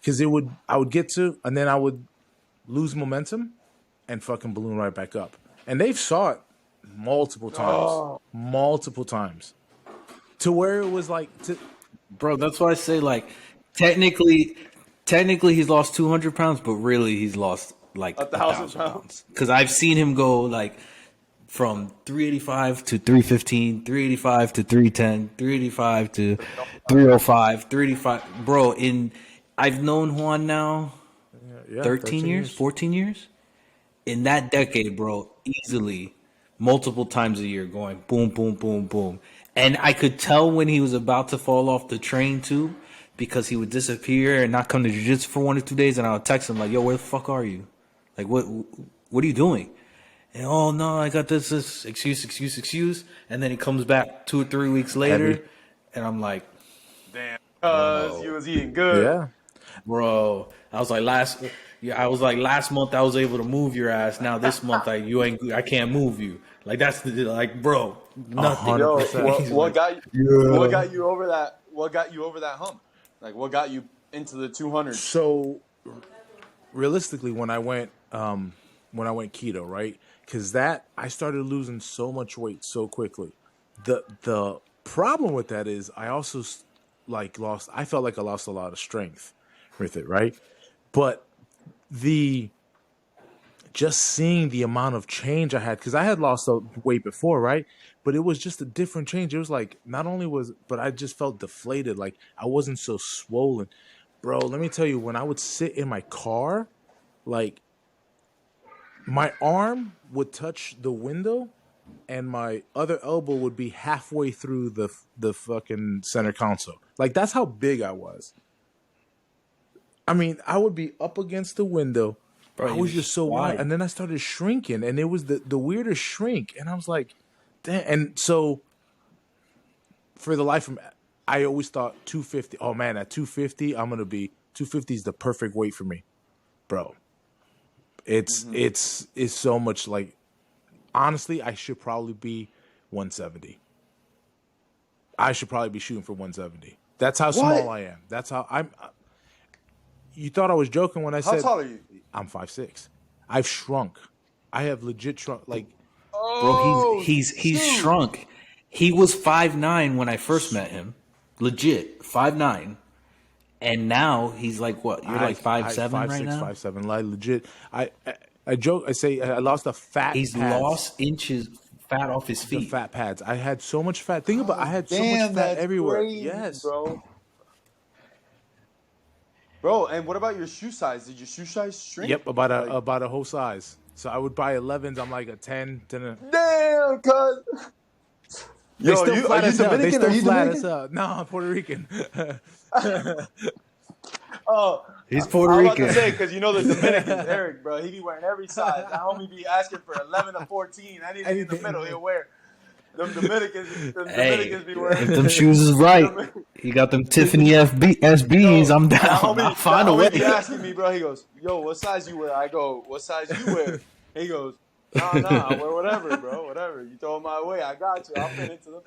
Speaker 2: Because I would get to, and then I would lose momentum and fucking balloon right back up. And they've saw it multiple times. To where it was like,
Speaker 1: bro, that's why I say like, technically he's lost 200 pounds, but really he's lost like 1,000 pounds. Because I've seen him go like from 385 to 315, 385 to 310, 385 to 305, 385. Bro, I've known Juan now 13 years, 14 years. In that decade, bro, easily multiple times a year going boom, boom, boom, boom. And I could tell when he was about to fall off the train too, because he would disappear and not come to jiu-jitsu for 1 or 2 days, and I would text him like, "Yo, where the fuck are you? Like, what are you doing?" And oh no, I got this excuse, and then he comes back 2 or 3 weeks later, and I'm like,
Speaker 3: "Damn, cuz you was eating good."
Speaker 2: Yeah,
Speaker 1: bro. I was like last month I was able to move your ass. Now this month I can't move you. Like that's bro. Nothing.
Speaker 3: Yo, what got you over that? what got you over that hump? Like, what got you into the 200s?
Speaker 2: So realistically, when I went keto, right? Because that I started losing so much weight so quickly. The problem with that is I also lost. I felt like I lost a lot of strength with it, right? But the just seeing the amount of change I had, because I had lost weight before, right? But it was just a different change. It was like but I just felt deflated. Like I wasn't so swollen, bro. Let me tell you, when I would sit in my car, like my arm would touch the window, and my other elbow would be halfway through the fucking center console. Like that's how big I was. I mean, I would be up against the window.
Speaker 1: Bro,
Speaker 2: I was just so wide,
Speaker 1: wide.
Speaker 2: and then I started shrinking, and it was the weirdest shrink, and I was like, damn. And so, for the life of me, I always thought 250. Oh man, at 250, 250 is the perfect weight for me, bro. It's so much like, honestly, I should probably be 170. I should probably be shooting for 170. That's how small I am. That's how I'm. You thought I was joking when I said.
Speaker 3: How tall are you?
Speaker 2: I'm 5'6". I've shrunk. I have legit shrunk. Like,
Speaker 1: Bro, he's shrunk. He was 5'9" when I first met him. Legit 5'9". And now he's like what? You're like 5'7" right now?
Speaker 2: 5'7". Like legit. I joke. I say I lost the fat.
Speaker 1: He's
Speaker 2: pads,
Speaker 1: lost inches fat off his
Speaker 2: the
Speaker 1: feet.
Speaker 2: fat pads. I had so much fat. Think about. I had so much fat everywhere.
Speaker 3: Crazy,
Speaker 2: Yes,
Speaker 3: bro. And what about your shoe size? Did your shoe size shrink?
Speaker 2: Yep, about a whole size. So I would buy 11s. I'm like a 10.
Speaker 3: Damn, cuz.
Speaker 2: They
Speaker 3: Yo,
Speaker 2: still
Speaker 3: are
Speaker 2: flat
Speaker 3: you
Speaker 2: as hell. They
Speaker 3: Dominican?
Speaker 2: still
Speaker 3: Are you
Speaker 2: flat
Speaker 3: Dominican?
Speaker 2: as hell. No, I'm Puerto Rican.
Speaker 3: Oh,
Speaker 1: He's Puerto
Speaker 3: I'm about
Speaker 1: Rican.
Speaker 3: to say, because you know the Dominicans, Eric, bro, he be wearing every size. That homie be asking for 11 to 14. Anything in the middle, he'll wear. Them Dominicans be wearing.
Speaker 1: If them shoes is right, he got them Tiffany SBs.
Speaker 3: Yo,
Speaker 1: I'm
Speaker 3: that
Speaker 1: down.
Speaker 3: homie,
Speaker 1: I'll find
Speaker 3: that
Speaker 1: a
Speaker 3: homie be
Speaker 1: way.
Speaker 3: asking me, bro. He goes, "Yo, what size you wear?" I go, "What size you wear?" He goes, "Nah, I wear whatever, bro. Whatever. You throw it my way, I got you. I'll fit into them."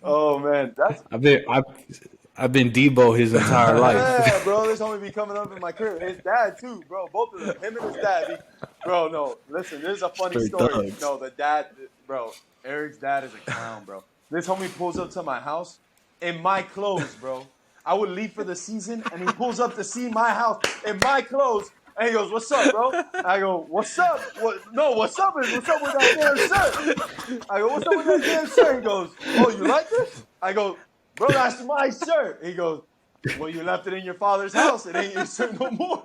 Speaker 3: Oh man, that's
Speaker 1: I've been Debo his entire life.
Speaker 3: yeah, bro. This homie be coming up in my crib. His dad too, bro. Both of them, him and his dad. Bro, no, listen. This is a funny
Speaker 1: Straight
Speaker 3: story.
Speaker 1: thugs.
Speaker 3: No, the dad, bro. Eric's dad is a clown, bro. This homie pulls up to my house in my clothes, bro. I would leave for the season, and he pulls up to see my house in my clothes, and he goes, "What's up, bro?" I go, "What's up?" What's up with that damn shirt? I go, "What's up with that damn shirt?" He goes, "Oh, you like this?" I go, "Bro, that's my shirt." He goes, "Well, you left it in your father's house. It ain't your shirt no more."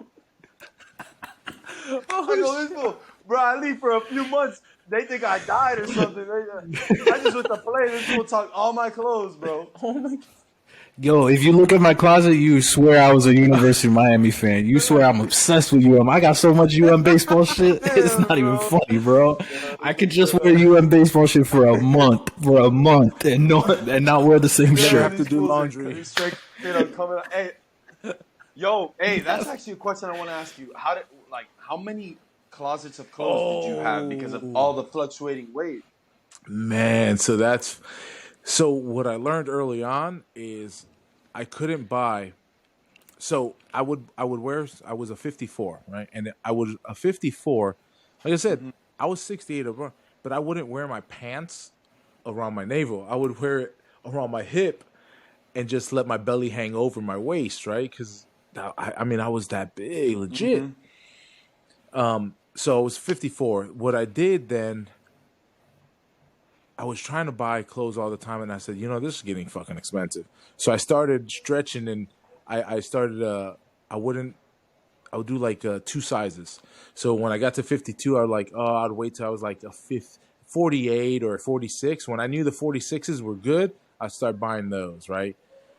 Speaker 3: I go, "This fool, bro, I leave for a few months. They think I died or something. I just went to play. This fool talk all my clothes, bro." Oh my.
Speaker 1: Yo, if you look at my closet, you swear I was a University of Miami fan. You swear I'm obsessed with UM. I got so much UM baseball shit. It's not even funny, bro. I could just wear UM baseball shit for a month, and not wear the same
Speaker 2: Never
Speaker 1: shirt.
Speaker 2: have to do laundry.
Speaker 3: Straight, coming. Hey, that's actually a question I want to ask you. How many closets of clothes did you have because of all the fluctuating weight?
Speaker 2: Man, so what I learned early on is I couldn't buy. So I would wear. I was a 54, right? And I was a 54. Like I said, I was 68 over, but I wouldn't wear my pants around my navel. I would wear it around my hip and just let my belly hang over my waist, right? Because I was that big, legit. So I was 54. What I did then, I was trying to buy clothes all the time, and I said, this is getting fucking expensive. So I started stretching, and I started. I would do like 2 sizes. So when I got to 52, I'd wait till I was like a 48 or 46. When I knew the 46s were good, I'd start buying those, right?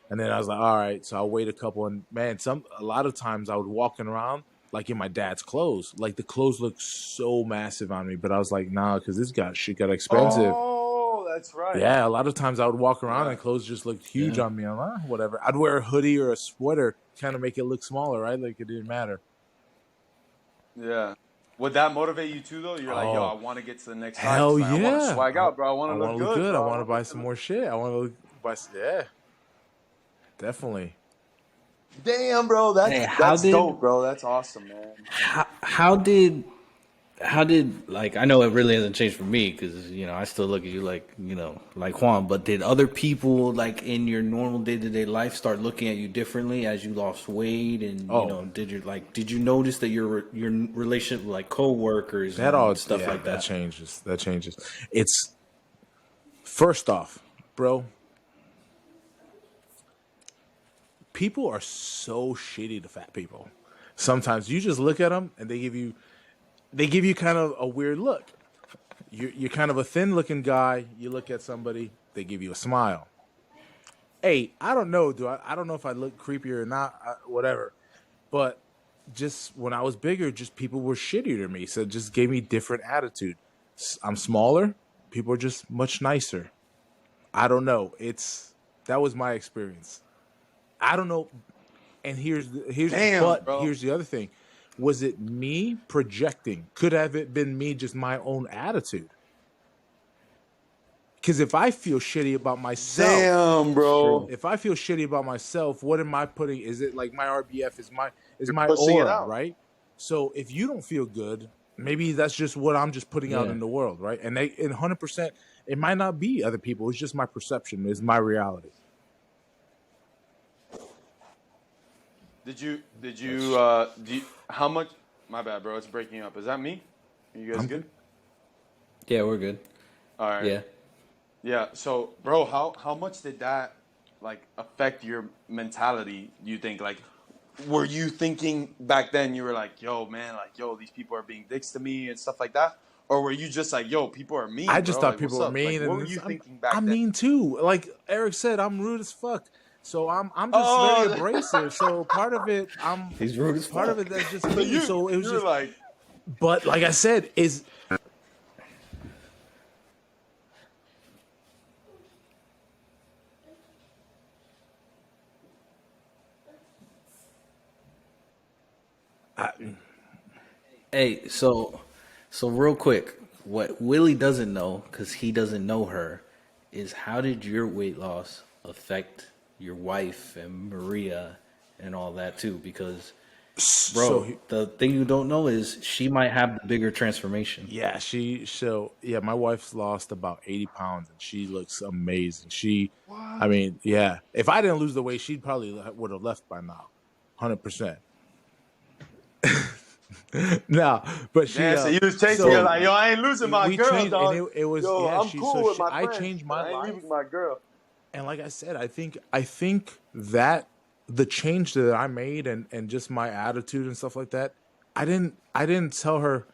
Speaker 2: And then I was like, all right, so I'll wait a couple. And man, a lot of times I would walking around like in my dad's clothes. Like the clothes looked so massive on me, but I was like, nah, because shit got expensive.
Speaker 3: Oh, that's right.
Speaker 2: Yeah, a lot of times I would walk around and clothes just looked huge on me. I'm like, whatever. I'd wear a hoodie or a sweater, kind of make it look smaller, right? Like it didn't matter.
Speaker 3: Yeah. Would that motivate you too, though? You're like, yo, I want to get to the next height.
Speaker 2: Hell
Speaker 3: I want to swag out, bro. I want to look good.
Speaker 2: I want to buy some more shit. I want to buy. Yeah. definitely.
Speaker 3: Damn, bro,
Speaker 1: Hey,
Speaker 3: that's dope, bro. That's awesome, man.
Speaker 1: how did like, I know it really hasn't changed for me because I still look at you like like Juan, but did other people like in your normal day-to-day life start looking at you differently as you lost weight, and
Speaker 2: Oh,
Speaker 1: did you notice that your relationship with like coworkers
Speaker 2: that
Speaker 1: and
Speaker 2: all,
Speaker 1: stuff
Speaker 2: yeah,
Speaker 1: like
Speaker 2: that
Speaker 1: that?
Speaker 2: changes. That changes. It's first off, bro. People are so shitty to fat people. Sometimes you just look at them and they give you kind of a weird look. You're kind of a thin looking guy. You look at somebody, they give you a smile. Hey, I don't know, I don't know if I look creepy or not, whatever. But just when I was bigger, just people were shittier to me, so it just gave me different attitude. I'm smaller, people are just much nicer. I don't know. That was my experience. I don't know. And
Speaker 3: Damn,
Speaker 2: but
Speaker 3: bro.
Speaker 2: here's the other thing. Was it me projecting? Could have it been me, just my own attitude? Because if I feel shitty about myself,
Speaker 3: Damn, bro.
Speaker 2: if I feel shitty about myself, what am I putting? Is it like my RBF is
Speaker 3: You're
Speaker 2: my
Speaker 3: pushing it
Speaker 2: aura,
Speaker 3: out.
Speaker 2: right? So if you don't feel good, maybe that's just what I'm just putting out
Speaker 1: Yeah.
Speaker 2: in the world, right? And 100%, it might not be other people. It's just my perception. It's my reality.
Speaker 3: How much, my bad, bro, it's breaking up. Is that me? Are you guys
Speaker 2: I'm
Speaker 3: good?
Speaker 2: good.
Speaker 1: Yeah, we're good.
Speaker 3: All right.
Speaker 1: Yeah.
Speaker 3: Yeah. So, bro, how much did that like affect your mentality? You think like, were you thinking back then? You were like, yo, man, like, yo, these people are being dicks to me and stuff like that, or were you just like, yo, people are
Speaker 2: I
Speaker 3: mean,
Speaker 2: just
Speaker 3: bro?
Speaker 2: thought
Speaker 3: Like,
Speaker 2: people
Speaker 3: what's
Speaker 2: were
Speaker 3: up? Like,
Speaker 2: mean,
Speaker 3: what
Speaker 2: and
Speaker 3: were you thinking back
Speaker 2: I'm
Speaker 3: then?
Speaker 2: mean too. Like Eric said, I'm rude as fuck. So I'm just very
Speaker 3: Oh,
Speaker 2: abrasive. So
Speaker 1: He's rude as
Speaker 2: part of
Speaker 1: fuck.
Speaker 2: it, that's just
Speaker 3: so
Speaker 2: me.
Speaker 3: you
Speaker 2: So it was
Speaker 3: you were
Speaker 2: just.
Speaker 3: like,
Speaker 2: But like I said,
Speaker 1: Hey, so real quick, what Willie doesn't know, because he doesn't know her, is how did your weight loss affect your wife and Maria and all that too? Because,
Speaker 2: so
Speaker 1: bro, the thing you don't know is she might have the bigger transformation.
Speaker 2: yeah, my wife's lost about 80 pounds and she looks amazing. I
Speaker 3: what?
Speaker 2: mean, yeah, if I didn't lose the weight, she'd probably would have left by now, 100%. No, but
Speaker 3: Damn, so you was chasing her
Speaker 2: so
Speaker 3: like, yo, I ain't losing my
Speaker 2: we
Speaker 3: girl,
Speaker 2: changed, and
Speaker 3: dog.
Speaker 2: it was,
Speaker 3: Yo,
Speaker 2: yeah,
Speaker 3: I'm cool with my
Speaker 2: I
Speaker 3: friends,
Speaker 2: changed
Speaker 3: but
Speaker 2: my
Speaker 3: I ain't
Speaker 2: life.
Speaker 3: leaving my girl.
Speaker 2: And like I said, I think that the change that I made, and just my attitude and stuff like that, I didn't tell her.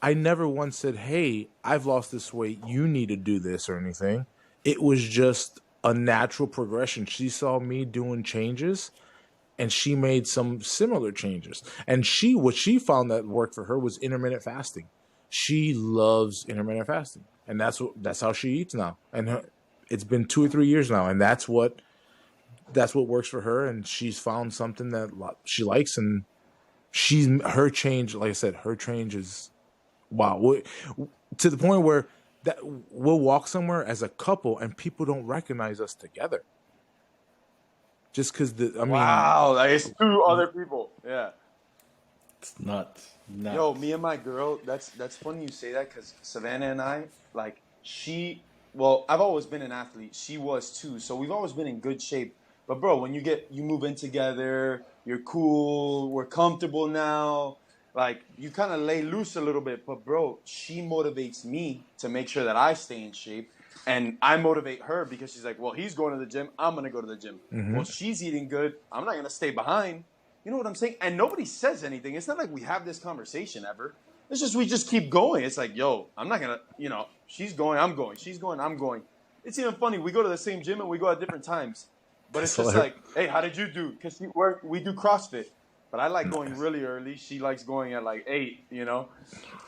Speaker 2: I never once said, "Hey, I've lost this weight. You need to do this," or anything. It was just a natural progression. She saw me doing changes, and she made some similar changes. And what she found that worked for her was intermittent fasting. She loves intermittent fasting, and that's how she eats now. And it's been 2 or 3 years now, and that's what works for her. And she's found something that she likes, and her change. Like I said, her change is wow. To the point where that we'll walk somewhere as a couple, and people don't recognize us together. Just because I mean,
Speaker 3: Wow, like it's two other people. Yeah.
Speaker 1: It's nuts.
Speaker 3: Yo,
Speaker 1: Nuts.
Speaker 3: me and my girl, that's funny you say that because Savannah and I, like, well, I've always been an athlete. She was too. So we've always been in good shape. But, bro, when you move in together, you're cool, we're comfortable now. Like, you kind of lay loose a little bit. But, bro, she motivates me to make sure that I stay in shape. And I motivate her because she's like, well, he's going to the gym. I'm going to go to the gym. Well, she's eating good. I'm not going to stay behind. You know what I'm saying? And nobody says anything. It's not like we have this conversation ever. It's just we just keep going. It's like, yo, I'm not gonna, she's going, I'm going. She's going, I'm going. It's even funny. We go to the same gym and we go at different times. But it's just like, hey, how did you do? Because we do CrossFit. But I like going really early. She likes going at like 8,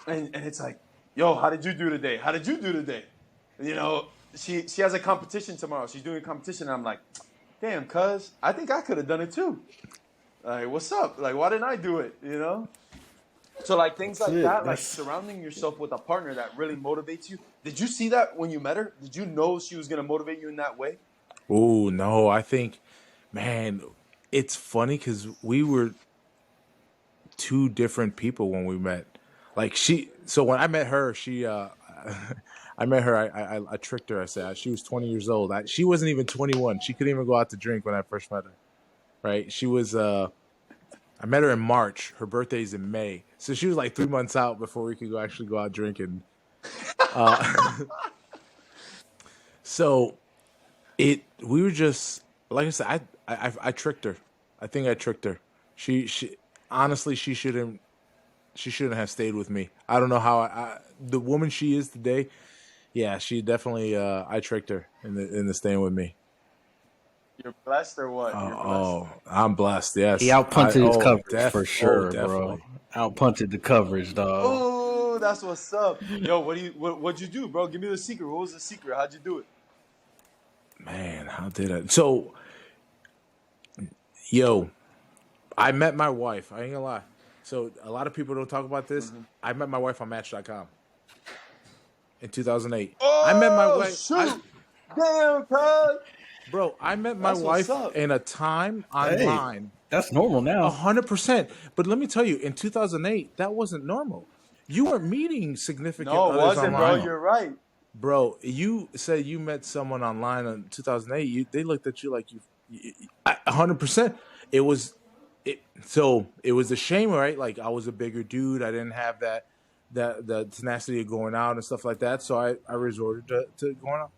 Speaker 3: And it's like, yo, how did you do today? How did you do today? She has a competition tomorrow. She's doing a competition. And I'm like, damn, cuz, I think I could have done it too. Like, what's up? Like, why didn't I do it? So, like, things
Speaker 1: That's
Speaker 3: like
Speaker 1: it.
Speaker 3: that, like surrounding yourself with a partner that really motivates you. Did you see that when you met her? Did you know she was going to motivate you in that way?
Speaker 2: oh no, I think Man, it's funny because we were two different people when we met. Like so when I met her, I met her. I tricked her. I said she was 20 years old. She wasn't even 21. She couldn't even go out to drink when I first met her. Right? She was. I met her in March. Her birthday's in May, so she was like 3 months out before we could actually go out drinking. So we were just like I said. I tricked her. I think I tricked her. She honestly she shouldn't have stayed with me. I don't know how the woman she is today. Yeah, she definitely. I tricked her in the staying with me.
Speaker 3: You're blessed or what? You're blessed.
Speaker 2: I'm blessed.
Speaker 1: He
Speaker 2: Yes,
Speaker 1: outpunted his coverage for
Speaker 2: oh,
Speaker 1: sure, bro.
Speaker 2: definitely.
Speaker 1: Outpunted the coverage, dog.
Speaker 3: Oh, that's what's up. Yo, what'd you do, bro? Give me the secret. What was the secret? How'd you do it?
Speaker 2: Man, how did I? So, yo, I met my wife. I ain't gonna lie. So a lot of people don't talk about this. I met my wife on Match.com in 2008. I met my
Speaker 3: Oh
Speaker 2: wife.
Speaker 3: shoot! Damn, cuz.
Speaker 2: Bro, I met my
Speaker 3: That's what's
Speaker 2: wife
Speaker 3: up.
Speaker 2: in a time
Speaker 1: Hey,
Speaker 2: online.
Speaker 1: that's normal now.
Speaker 2: 100%. But let me tell you, in 2008, that wasn't normal. You weren't meeting significant
Speaker 3: No, it
Speaker 2: others
Speaker 3: wasn't, bro.
Speaker 2: online.
Speaker 3: You're right.
Speaker 2: Bro, you said you met someone online in 2008. They looked at you like 100%. It was so it was a shame, right? Like I was a bigger dude. I didn't have the tenacity of going out and stuff like that. So I resorted to going out,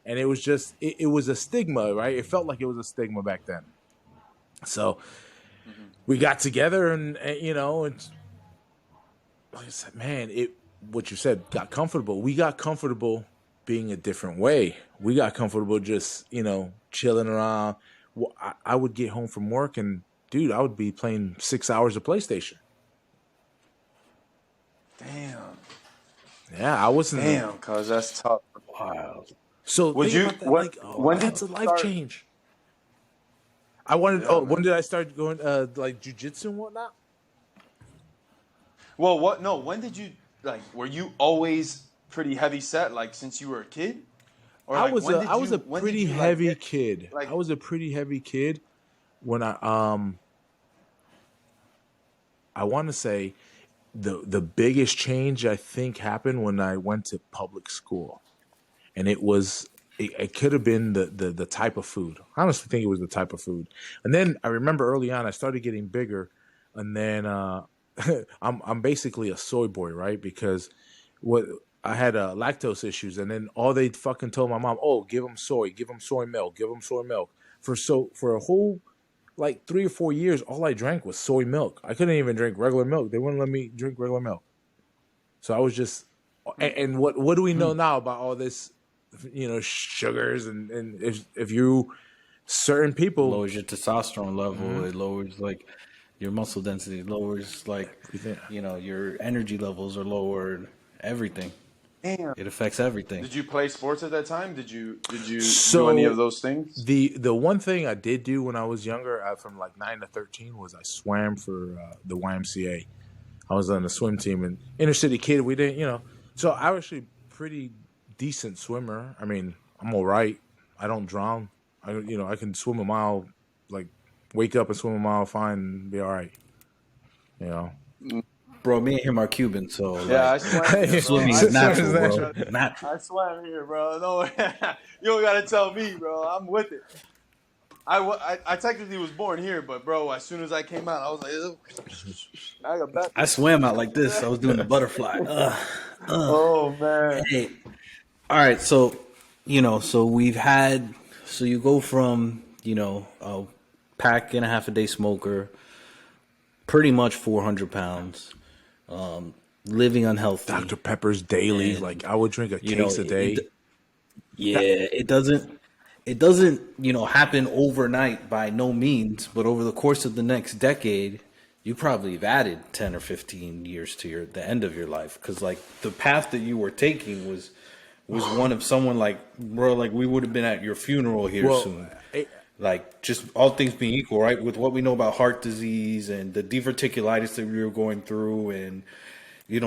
Speaker 2: and it was just it was a stigma, right? It felt like it was a stigma back then. So we got together, and it's like I said, man, what you said got comfortable. We got comfortable being a different way. We got comfortable just chilling around. Well, I would get home from work and dude, I would be playing 6 hours of PlayStation.
Speaker 3: Damn.
Speaker 2: Yeah, I wasn't.
Speaker 3: Damn, cuz that's tough.
Speaker 1: Wow.
Speaker 2: So
Speaker 3: Would
Speaker 2: think
Speaker 3: you?
Speaker 2: about that,
Speaker 3: What?
Speaker 2: like,
Speaker 3: When did
Speaker 2: that's a
Speaker 3: you
Speaker 2: life
Speaker 3: start?
Speaker 2: change. I wanted.
Speaker 3: Yeah,
Speaker 2: Oh,
Speaker 3: man.
Speaker 2: when did I start going like jujitsu and whatnot?
Speaker 3: Well, what? No. When did you like? Were you always pretty heavy set, like since you were a kid, or
Speaker 2: I
Speaker 3: like
Speaker 2: was
Speaker 3: when
Speaker 2: a
Speaker 3: did
Speaker 2: I was
Speaker 3: you?
Speaker 2: a
Speaker 3: When did
Speaker 2: pretty
Speaker 3: you like
Speaker 2: heavy
Speaker 3: get
Speaker 2: kid.
Speaker 3: like?
Speaker 2: I was a pretty heavy kid when I want to say the biggest change I think happened when I went to public school, and it could have been the type of food. I honestly think it was the type of food. And then I remember early on I started getting bigger, and then I'm basically a soy boy, right? Because what I had lactose issues, and then all they fucking told my mom, oh, give him soy milk, give him soy milk. For a whole like 3 or 4 years, all I drank was soy milk. I couldn't even drink regular milk. They wouldn't let me drink regular milk. So I was just, and what do we know now about all this, sugars and if you certain people,
Speaker 1: Lowers your testosterone level. It lowers like your muscle density. It lowers like
Speaker 2: everything.
Speaker 1: your energy levels are lowered. Everything.
Speaker 3: Damn.
Speaker 1: It affects everything.
Speaker 3: Did you play sports at that time? Did you do any of
Speaker 2: So
Speaker 3: those things?
Speaker 2: the one thing I did do when I was younger, from like 9 to 13, was I swam for the YMCA. I was on the swim team, and inner city kid. We didn't. So I was actually pretty decent swimmer. I mean, I'm all right. I don't drown. I can swim a mile, like wake up and swim a mile fine and be all right. You know.
Speaker 1: Bro, me and him are Cuban, so
Speaker 3: Yeah, I
Speaker 1: like
Speaker 3: swam here, bro.
Speaker 1: swimming
Speaker 3: I
Speaker 1: is
Speaker 3: swam.
Speaker 1: natural, bro.
Speaker 2: Natural.
Speaker 1: Natural.
Speaker 3: I swam here, bro. No, you don't gotta tell me, bro. I'm with it. I technically was born here, but bro, as soon as I came out, I was like, "Ew." I got back.
Speaker 1: I swam out like this. I was doing the butterfly.
Speaker 3: Oh man.
Speaker 1: Hey, all right. So, so you go from, a pack and a half a day smoker, pretty much 400 pounds, living unhealthy.
Speaker 2: Dr. Pepper's daily.
Speaker 1: And,
Speaker 2: Like I would drink a
Speaker 1: you know,
Speaker 2: case a day.
Speaker 1: it doesn't, happen overnight by no means, but over the course of the next decade, you probably have added 10 or 15 years to the end of your life. Cause like the path that you were taking was one of someone like, bro, like we would have been at your funeral here soon. Like just all things being equal, right? With what we know about heart disease and the diverticulitis that we were going through and,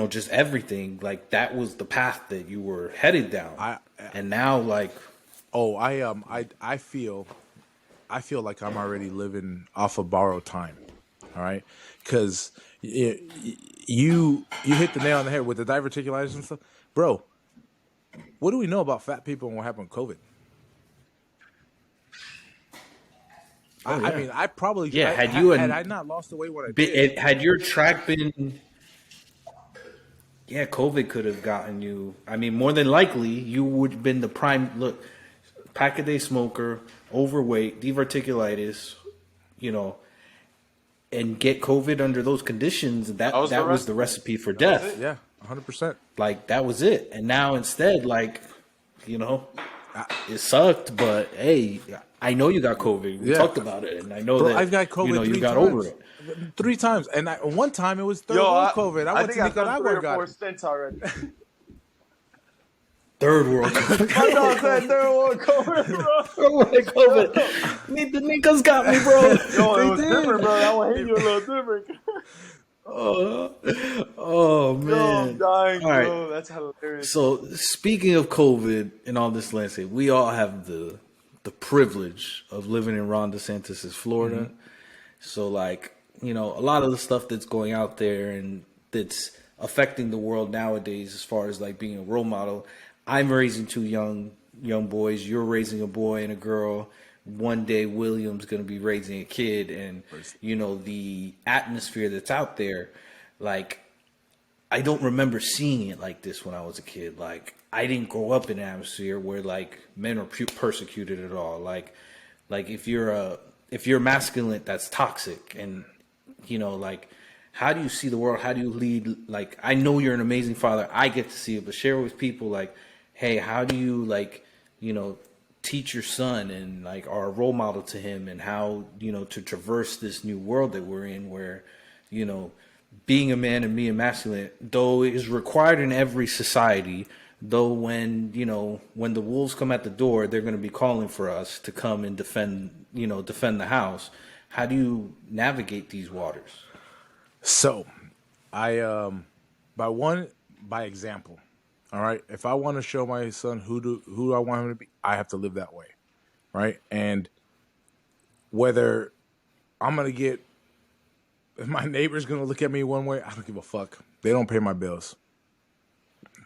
Speaker 1: just everything, like that was the path that you were headed down. And now like,
Speaker 2: I feel I feel like I'm already living off of borrowed time. All right, because you hit the nail on the head with the diverticulitis and stuff, bro. What do we know about fat people and what happened with COVID?
Speaker 1: Oh
Speaker 2: I
Speaker 1: yeah.
Speaker 2: mean, I probably
Speaker 1: Yeah, had you
Speaker 2: had I not lost the weight when I
Speaker 1: been,
Speaker 2: did.
Speaker 1: had your track been, yeah, COVID could have gotten you. I mean, more than likely, you would have been the prime look, pack a day smoker, overweight, diverticulitis, you know, and get COVID under those conditions.
Speaker 3: That was the
Speaker 1: That was the
Speaker 3: recipe.
Speaker 1: recipe for
Speaker 3: That was
Speaker 1: death.
Speaker 3: it.
Speaker 2: Yeah, 100%.
Speaker 1: Like that was it. And now instead, like, you know, it sucked, but hey, I know you got COVID. We
Speaker 2: Yeah.
Speaker 1: talked about it, and I know
Speaker 2: Bro,
Speaker 1: that
Speaker 2: I've got COVID
Speaker 1: you know you
Speaker 2: three
Speaker 1: got over
Speaker 2: times.
Speaker 1: it.
Speaker 2: 3 times, and one time it was third
Speaker 3: Yo,
Speaker 2: world COVID. I
Speaker 3: I
Speaker 2: went to
Speaker 3: think I've done
Speaker 2: Nicaragua
Speaker 3: 3
Speaker 2: and
Speaker 3: or
Speaker 2: got
Speaker 3: 4
Speaker 2: it.
Speaker 3: stints already.
Speaker 1: Third world.
Speaker 3: I know that third one coming, bro.
Speaker 1: Oh my COVID. The niggas got me, bro.
Speaker 3: Yo, it
Speaker 2: They
Speaker 3: was
Speaker 2: did.
Speaker 3: different, bro. That one hit you a little different.
Speaker 1: Oh
Speaker 3: Yo, I'm
Speaker 1: man.
Speaker 3: dying,
Speaker 1: All right.
Speaker 3: bro. That's hilarious.
Speaker 1: So speaking of COVID and all this landscape, we all have the privilege of living in Ron DeSantis' Florida.
Speaker 2: Mm-hmm.
Speaker 1: So like, you know, a lot of the stuff that's going out there and that's affecting the world nowadays as far as like being a role model. I'm raising 2 young boys. You're raising a boy and a girl. One day William's going to be raising a kid, and you know the atmosphere that's out there, like I don't remember seeing it like this when I was a kid. Like I didn't grow up in an atmosphere where like men are persecuted at all. Like if you're masculine, that's toxic. And you know, like how do you see the world? How do you lead? Like I know you're an amazing father. I get to see it, but share with people like, hey, how do you like, you know, teach your son and like are a role model to him, and how, you know, to traverse this new world that we're in where, you know, being a man and being masculine, though it is required in every society, though when, you know, when the wolves come at the door, they're going to be calling for us to come and defend the house. How do you navigate these waters?
Speaker 2: So, I by example. All right. If I want to show my son who I want him to be, I have to live that way, right? And whether I'm gonna get, if my neighbor's gonna look at me one way, I don't give a fuck. They don't pay my bills.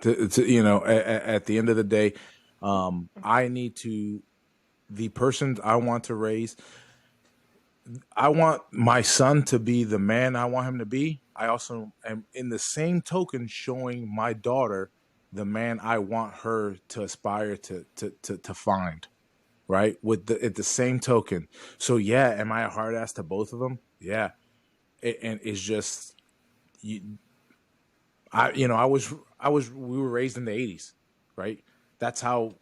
Speaker 2: You know, at the end of the day, I need to, the person I want to raise. I want my son to be the man I want him to be. I also am, in the same token, showing my daughter the man I want her to aspire to find, right? At the same token. So yeah, am I a hard ass to both of them? Yeah, and it's just, we were raised in the 80s, right? That's how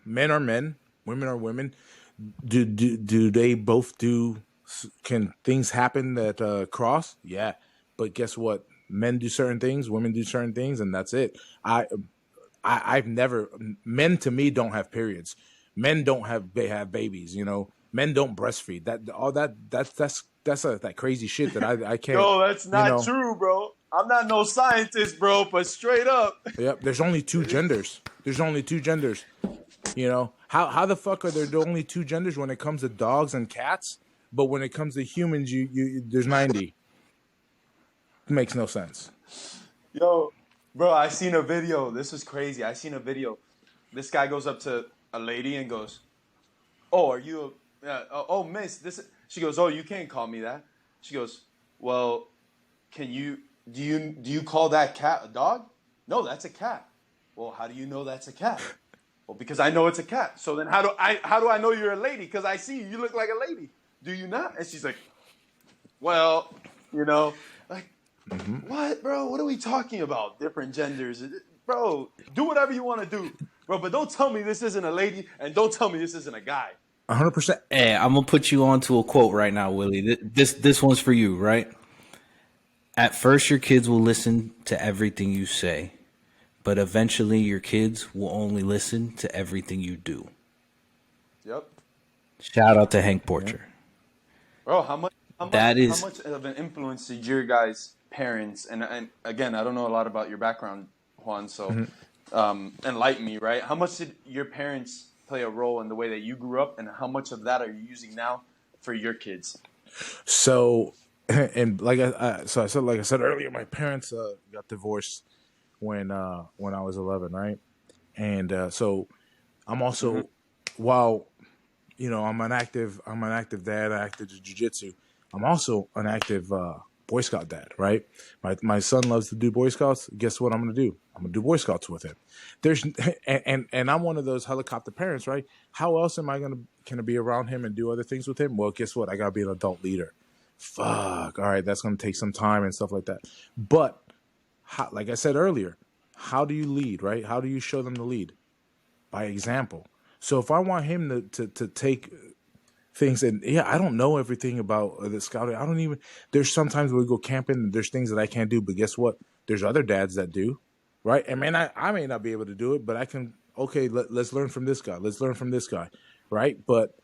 Speaker 2: men are men, women are women. Do they both do? Can things happen that cross? Yeah, but guess what? Men do certain things, women do certain things, and that's it. I've never, men to me don't have periods. Men don't have babies. You know, men don't breastfeed. That's that crazy shit that I can't.
Speaker 3: Yo, that's not
Speaker 2: you know,
Speaker 3: true, bro. I'm not no scientist, bro, but straight up.
Speaker 2: Yep. There's only 2 genders. There's only 2 genders. You know, how the fuck are there only 2 genders when it comes to dogs and cats, but when it comes to humans, you there's 90. It makes no sense.
Speaker 3: Yo, bro, I seen a video. This is crazy. I seen a video. This guy goes up to a lady and goes, "Oh, are you oh, miss, this is-" She goes, "Oh, you can't call me that." She goes, "Well, do you call that cat a dog?" "No, that's a cat." "Well, how do you know that's a cat?" "Well, because I know it's a cat." "So then how do I know you're a lady? Because I see you look like a lady. Do you not?" And she's like, "Well, you know, like, what, bro? What are we talking about? Different genders, bro. Do whatever you want to do, bro. But don't tell me this isn't a lady, and don't tell me this isn't a guy."
Speaker 2: 100%.
Speaker 1: Hey, I'm gonna put you onto a quote right now, Willie. This one's for you, right? At first, your kids will listen to everything you say, but eventually, your kids will only listen to everything you do.
Speaker 3: Yep.
Speaker 1: Shout out to Hank Porcher.
Speaker 3: Bro, how much of an influence did your guys' parents, and again, I don't know a lot about your background, Juan, so enlighten me, right? How much did your parents play a role in the way that you grew up, and how much of that are you using now for your kids?
Speaker 2: So, and so I said, like I said earlier, my parents got divorced when I was 11, right? And so I'm
Speaker 3: Mm-hmm.
Speaker 2: also, while I'm an active dad, active jujitsu. I'm also an active Boy Scout dad, right? My son loves to do Boy Scouts. Guess what I'm going to do? I'm going to do Boy Scouts with him. There's and I'm one of those helicopter parents, right? How else am I going to can I be around him and do other things with him? Well, guess what? I got to be an adult leader. Fuck. All right, that's going to take some time and stuff like that. But like I said earlier, how do you lead, right? How do you show them to lead? By example. So if I want him to take things, and yeah, I don't know everything about the scouting. I don't even. There's sometimes we go camping and there's things that I can't do, but guess what? There's other dads that do, right? And man, I may not be able to do it, but I can. Okay, let's learn from this guy. Let's learn from this guy, right? But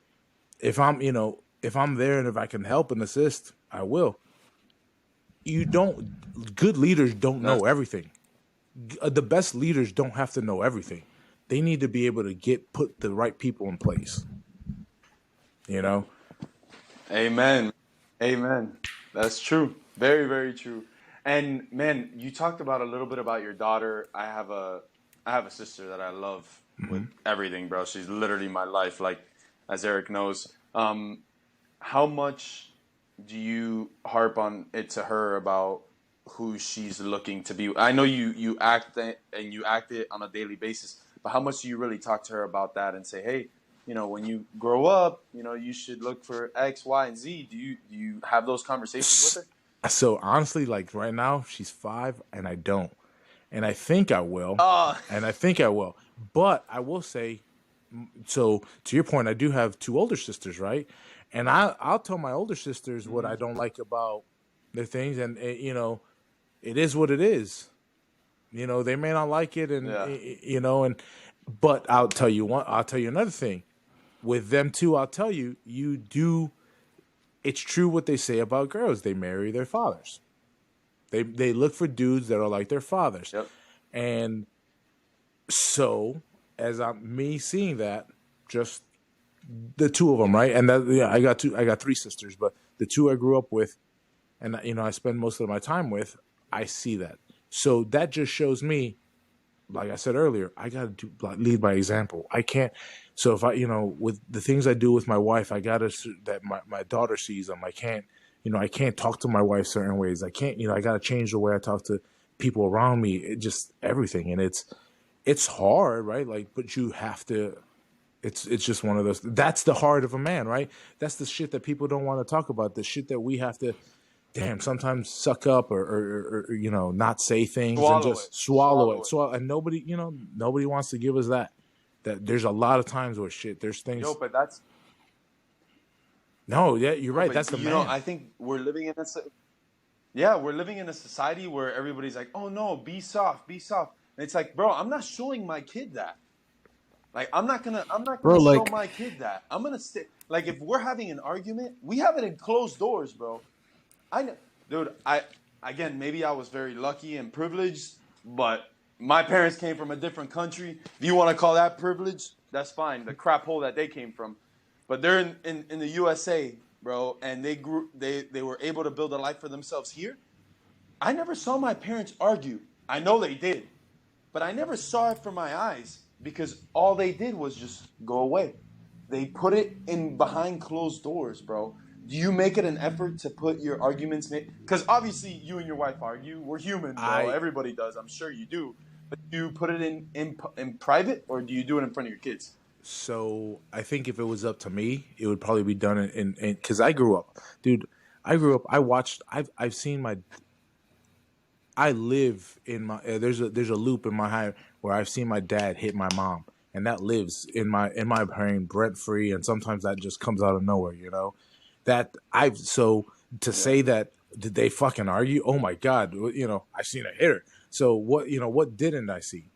Speaker 2: if I'm there and if I can help and assist, I will. You don't. Good leaders don't
Speaker 3: That's
Speaker 2: know everything. The best leaders don't have to know everything. They need to be able to put the right people in place. You know.
Speaker 3: Amen. Amen. That's true. Very, very true. And man, you talked about a little bit about your daughter. I have a sister that I love with everything, bro. She's literally my life, like as Eric knows. How much do you harp on it to her about who she's looking to be? I know you act and you act it on a daily basis, but how much do you really talk to her about that and say, hey, when you grow up, you should look for X, Y, and Z. Do you have those conversations with her?
Speaker 2: So honestly, like right now, she's 5, and I don't, and I think I will,
Speaker 3: Oh,
Speaker 2: But I will say, so to your point, I do have 2 older sisters, right? And I'll tell my older sisters what I don't like about their things, and it is what it is. They may not like it, and
Speaker 3: yeah.
Speaker 2: but I'll tell you one. I'll tell you another thing. With them too, I'll tell you, you do. It's true what they say about girls. They marry their fathers. They look for dudes that are like their fathers,
Speaker 3: Yep.
Speaker 2: and so as I'm me seeing that, just the 2 of them, right? And that, yeah, I got 3 sisters, but the 2 I grew up with, and I spend most of my time with, I see that. So that just shows me, like I said earlier, I got to lead by example. I can't. So if I, with the things I do with my wife, I got to that my daughter sees them. I can't talk to my wife certain ways. I can't, I got to change the way I talk to people around me. It just everything, and it's hard, right? Like, but you have to. It's just one of those. That's the heart of a man, right? That's the shit that people don't want to talk about. The shit that we have to, sometimes suck up or not say things and
Speaker 3: Swallow
Speaker 2: just
Speaker 3: it.
Speaker 2: swallow it. And nobody wants to give us that. That there's a lot of times where there's things.
Speaker 3: Yo, but that's
Speaker 2: No, yeah, you're right.
Speaker 3: but
Speaker 2: That's the man.
Speaker 3: I think we're living in a society where everybody's like, oh no, be soft, be soft. And it's like, bro, I'm not showing my kid that. Like, I'm not gonna
Speaker 1: Bro,
Speaker 3: show
Speaker 1: like
Speaker 3: my kid that. I'm gonna stay. Like, if we're having an argument, we have it in closed doors, bro. I know, dude. Again, maybe I was very lucky and privileged, but my parents came from a different country. If you want to call that privilege, that's fine. The crap hole that they came from, but they're in the USA, bro, and they were able to build a life for themselves here. I never saw my parents argue. I know they did, but I never saw it from my eyes because all they did was just go away. They put it in behind closed doors, bro. Do you make it an effort to put your arguments? Because obviously you and your wife argue. We're human, bro.
Speaker 2: I
Speaker 3: Everybody does. I'm sure you do. But do you put it in private or do you do it in front of your kids?
Speaker 2: So I think if it was up to me, it would probably be done in because I grew up, dude. I grew up. I watched. I've seen my. I live in my. There's a loop in my head where I've seen my dad hit my mom, and that lives in my brain rent free. And sometimes that just comes out of nowhere, That I've so to
Speaker 3: Yeah.
Speaker 2: say that did they fucking argue? Oh my god, I've seen a hitter. So what didn't I see?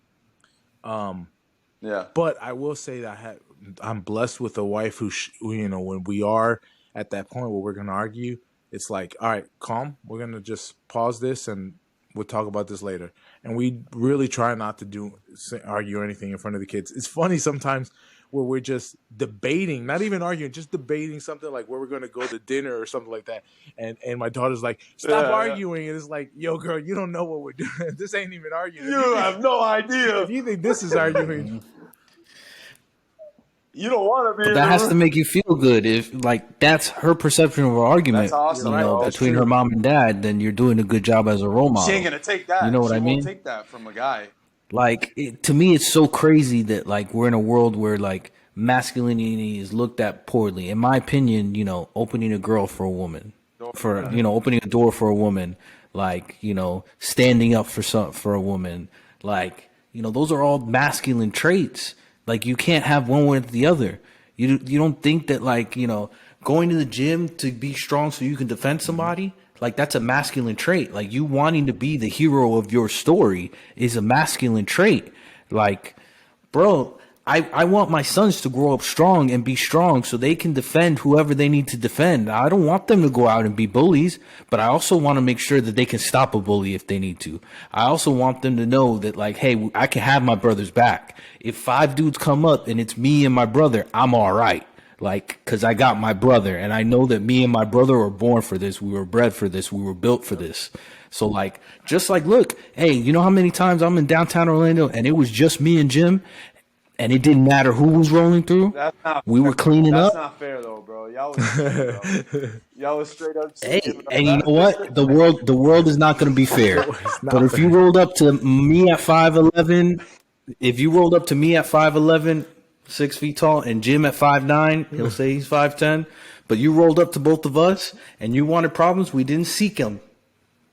Speaker 3: Yeah.
Speaker 2: But I will say that I'm blessed with a wife when we are at that point where we're going to argue, it's like, all right, calm. We're going to just pause this and we'll talk about this later. And we really try not to argue anything in front of the kids. It's funny sometimes where we're just debating, not even arguing, just debating something like where we're going to go to dinner or something like that. And my daughter's like, stop arguing. And it's like, yo, girl, you don't know what we're doing. This ain't even arguing.
Speaker 3: You have no idea.
Speaker 2: If you think this is arguing,
Speaker 3: you don't want to be.
Speaker 1: But that has to make you feel good. If like that's her perception of an argument,
Speaker 3: That's awesome,
Speaker 1: you know,
Speaker 3: bro.
Speaker 1: between her mom and dad, then you're doing a good job as a role model.
Speaker 3: She ain't gonna take that.
Speaker 1: You know what I mean?
Speaker 3: Won't take that from a guy.
Speaker 1: Like to me, it's so crazy that like we're in a world where like masculinity is looked at poorly. In my opinion, you know, opening a girl for a woman, for you know, opening a door for a woman, like you know, standing up for a woman, like you know, those are all masculine traits. Like you can't have one without the other. You don't think that like you know, going to the gym to be strong so you can defend somebody. Like that's a masculine trait. Like you wanting to be the hero of your story is a masculine trait. Like, bro, I want my sons to grow up strong and be strong so they can defend whoever they need to defend. I don't want them to go out and be bullies, but I also want to make sure that they can stop a bully if they need to. I also want them to know that like, hey, I can have my brother's back. If 5 dudes come up and it's me and my brother, I'm all right. Like, cause I got my brother and I know that me and my brother were born for this. We were bred for this. We were built for this. So like, just like, look, hey, you know how many times I'm in downtown Orlando and it was just me and Jim and it didn't matter who was rolling through. We were cleaning up.
Speaker 3: That's not fair though, bro. Y'all was straight up.
Speaker 1: Hey, and you know what? The world is not going to be fair. But if you rolled up to me at 5'11", if you rolled up to me at 5'11", 6 feet tall, and Jim at 5'9", he'll say he's 5'10". But you rolled up to both of us, and you wanted problems. We didn't seek them.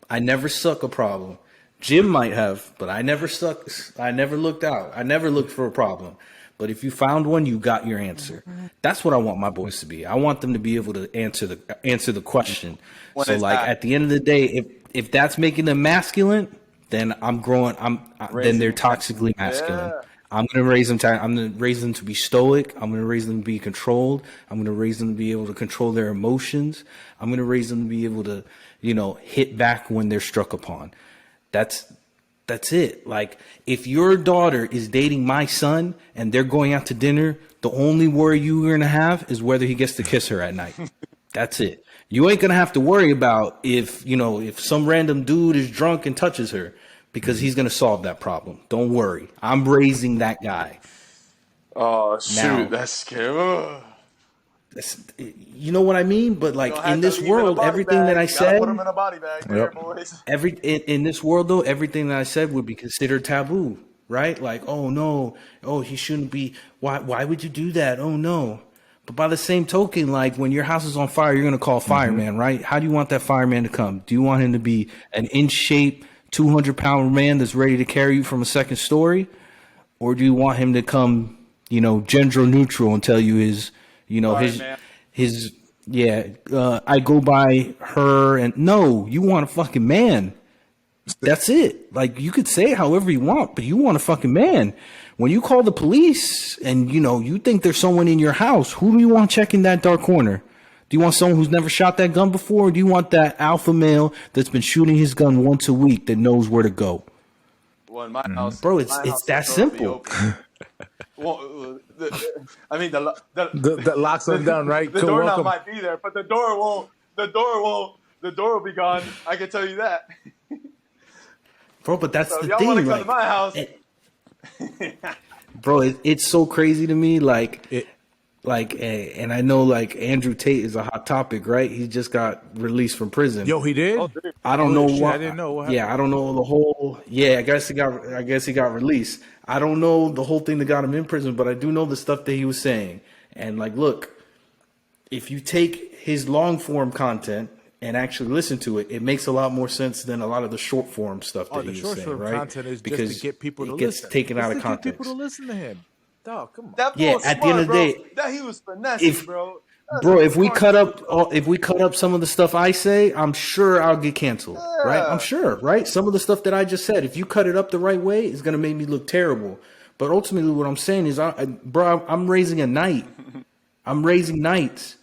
Speaker 1: I never suck a problem. Jim might have, but I never suck. I never looked out. I never looked for a problem. But if you found one, you got your answer. That's what I want my boys to be. I want them to be able to answer the question. So like at the end of the day, if that's making them masculine, then then they're toxically masculine. Yeah. I'm gonna raise them. I'm gonna raise them to be stoic. I'm gonna raise them to be controlled. I'm gonna raise them to be able to control their emotions. I'm gonna raise them to be able to, you know, hit back when they're struck upon. That's it. Like if your daughter is dating my son and they're going out to dinner, the only worry you're gonna have is whether he gets to kiss her at night. That's it. You ain't gonna have to worry about if some random dude is drunk and touches her, because he's going to solve that problem. Don't worry. I'm raising that guy.
Speaker 3: Oh, shoot. That's scary.
Speaker 1: You know what I mean? But like in this world, everything that I said,
Speaker 3: put him in a body bag there, boys.
Speaker 1: In this world, though, everything that I said would be considered taboo, right? Like, oh, no. Oh, he shouldn't be. Why would you do that? Oh, no. But by the same token, like when your house is on fire, you're going to call a fireman, right? How do you want that fireman to come? Do you want him to be an inch shape, 200-pound man that's ready to carry you from a second story? Or do you want him to come, you know, gender neutral and tell you I go by her and no, you want a fucking man. That's it. Like you could say it however you want, but you want a fucking man. When you call the police and, you know, you think there's someone in your house, who do you want checking that dark corner? Do you want someone who's never shot that gun before? Or do you want that alpha male that's been shooting his gun once a week that knows where to go?
Speaker 3: Well, in my house,
Speaker 1: bro, it's that simple.
Speaker 3: Well,
Speaker 2: that locks them down, right?
Speaker 3: The doorknob might be there, but the door won't. The door will be gone. I can tell you that.
Speaker 1: Bro, but that's the
Speaker 3: y'all
Speaker 1: thing.
Speaker 3: Want to come to my house?
Speaker 1: Bro, it's so crazy to me. And I know like Andrew Tate is a hot topic, right? He just got released from prison.
Speaker 2: Yo, he did?
Speaker 1: I don't know what.
Speaker 2: I didn't know what happened.
Speaker 1: Yeah, I don't know the whole. Yeah, I guess he got released. I don't know the whole thing that got him in prison, but I do know the stuff that he was saying. And like, look, if you take his long form content and actually listen to it, it makes a lot more sense than a lot of the short form stuff that he was saying, right?
Speaker 2: Content is
Speaker 1: because
Speaker 2: just to get people to
Speaker 1: it gets
Speaker 2: listen.
Speaker 1: taken out of
Speaker 2: Get
Speaker 1: context.
Speaker 2: people to listen to him. Dog, come on.
Speaker 3: That
Speaker 1: Yeah,
Speaker 3: was
Speaker 1: at
Speaker 3: smart,
Speaker 1: the end of the
Speaker 3: bro.
Speaker 1: day,
Speaker 3: That he was finessing, bro.
Speaker 1: If we cut up some of the stuff I say, I'm sure I'll get canceled, right? I'm sure, right? Some of the stuff that I just said, if you cut it up the right way, it's gonna make me look terrible. But ultimately, what I'm saying is, I'm raising a knight. I'm raising knights,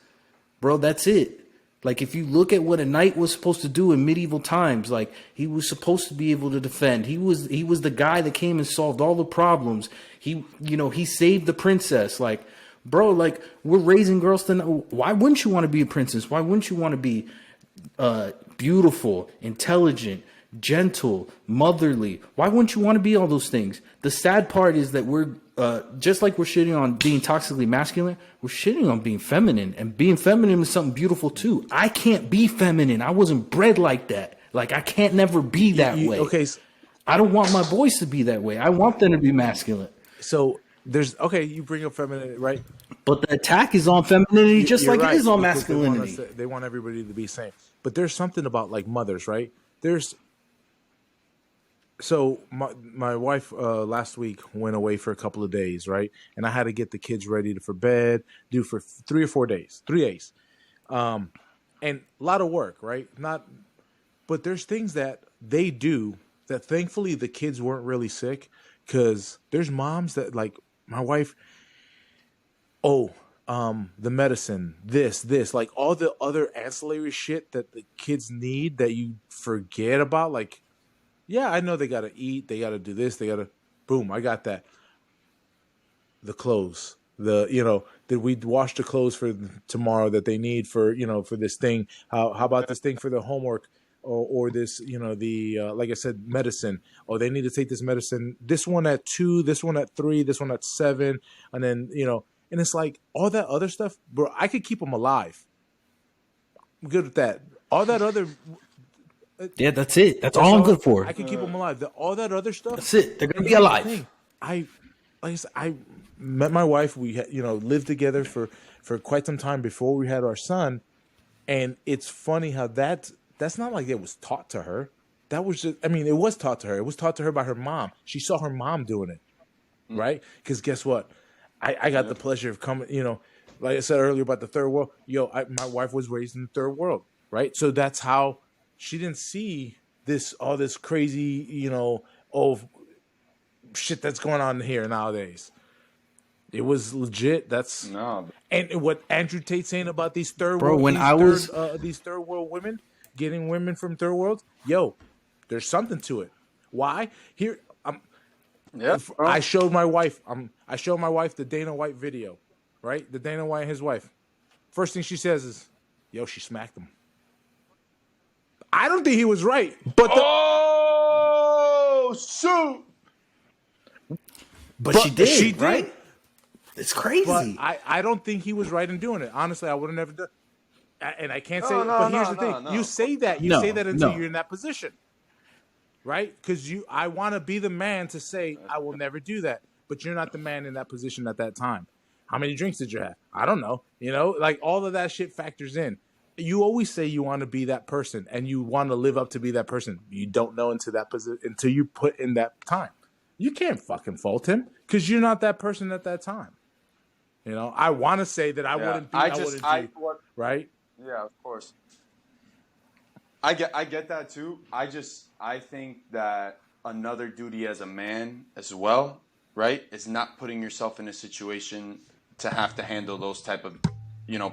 Speaker 1: bro. That's it. Like if you look at what a knight was supposed to do in medieval times, like he was supposed to be able to defend. He was the guy that came and solved all the problems. He saved the princess. Like, bro, like we're raising girls to know. Why wouldn't you want to be a princess? Why wouldn't you want to be beautiful, intelligent, gentle, motherly? Why wouldn't you want to be all those things? The sad part is that we're just like we're shitting on being toxically masculine, we're shitting on being feminine, and being feminine is something beautiful too. I can't be feminine. I wasn't bred like that. Like I can't never be that way.
Speaker 2: Okay,
Speaker 1: I don't want my boys to be that way. I want them to be masculine.
Speaker 2: so you bring up feminine, right?
Speaker 1: But the attack is on femininity just
Speaker 2: You're
Speaker 1: like
Speaker 2: right,
Speaker 1: it is on
Speaker 2: because
Speaker 1: masculinity.
Speaker 2: They want everybody to be the same. But there's something about like mothers, right? So my wife last week went away for a couple of days, right? And I had to get the kids ready for bed, do for 3 or 4 days, 3 days, and a lot of work, right? But there's things that they do that thankfully the kids weren't really sick, because there's moms that like my wife. The medicine, this, like all the other ancillary shit that the kids need that you forget about, like. Yeah, I know they got to eat. They got to do this. They got to, boom, I got that. The clothes, did we wash the clothes for tomorrow that they need for this thing? How about this thing for the homework or this, like I said, medicine. Oh, they need to take this medicine. This one at 2, this one at 3, this one at 7. And then, and it's like all that other stuff, bro, I could keep them alive. I'm good with that. All that other...
Speaker 1: Yeah, that's it. That's all I'm good for.
Speaker 2: I can keep them alive. All that other stuff.
Speaker 1: That's it. They're gonna be alive.
Speaker 2: Like I said, I met my wife. We lived together for quite some time before we had our son, and it's funny how that's not like it was taught to her. That was just, it was taught to her. It was taught to her by her mom. She saw her mom doing it, right? Because guess what? I got the pleasure of coming. Like I said earlier about the third world. My wife was raised in the third world, right? So that's how. She didn't see all this crazy, shit that's going on here nowadays. It was legit. And what Andrew Tate's saying about these third world women, getting women from third world, there's something to it. Why? Here, I showed my wife. I showed my wife the Dana White video, right? The Dana White and his wife. First thing she says is, she smacked him. I don't think he was right, but
Speaker 3: shoot!
Speaker 1: But she did, right? It's crazy.
Speaker 2: But I don't think he was right in doing it. Honestly, I would have never done. And I can't say. But here's the thing: you say that until you're in that position, right? Because I want to be the man to say I will never do that, but you're not the man in that position at that time. How many drinks did you have? I don't know. Like all of that shit factors in. You always say you want to be that person and you want to live up to be that person. You don't know until you put in that time. You can't fucking fault him because you're not that person at that time. I want to say that I wouldn't be. Right?
Speaker 3: Yeah, of course. I get that too. I think that another duty as a man as well, right, is not putting yourself in a situation to have to handle those type of,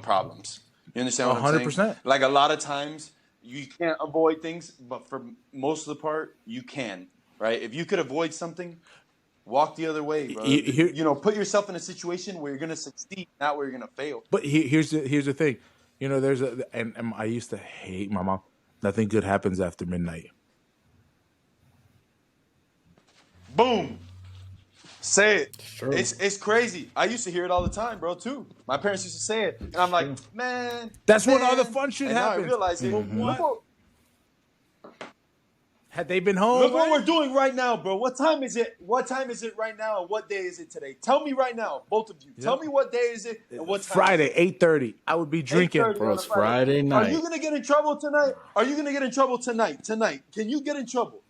Speaker 3: problems. You understand what I'm saying? 100%. Like a lot of times you can't avoid things, but for most of the part you can, right? If you could avoid something, walk the other way, bro. Put yourself in a situation where you're going to succeed, not where you're going to fail.
Speaker 2: But here's the thing. There's and I used to hate my mom. Nothing good happens after midnight.
Speaker 3: Boom. Say it. It's crazy. I used to hear it all the time, bro, too. My parents used to say it. And I'm like, man.
Speaker 2: That's when all the fun shit happens.
Speaker 3: Now I realize it.
Speaker 2: What? Had they been home?
Speaker 3: Look what we're doing right now, bro. What time is it? What time is it right now? And what day is it today? Tell me right now, both of you. Yep. Tell me what day is it and what time.
Speaker 2: Friday, 8:30. I would be drinking.
Speaker 1: Bro, it's Friday night.
Speaker 3: Are you going to get in trouble tonight? Are you going to get in trouble tonight? Tonight. Can you get in trouble?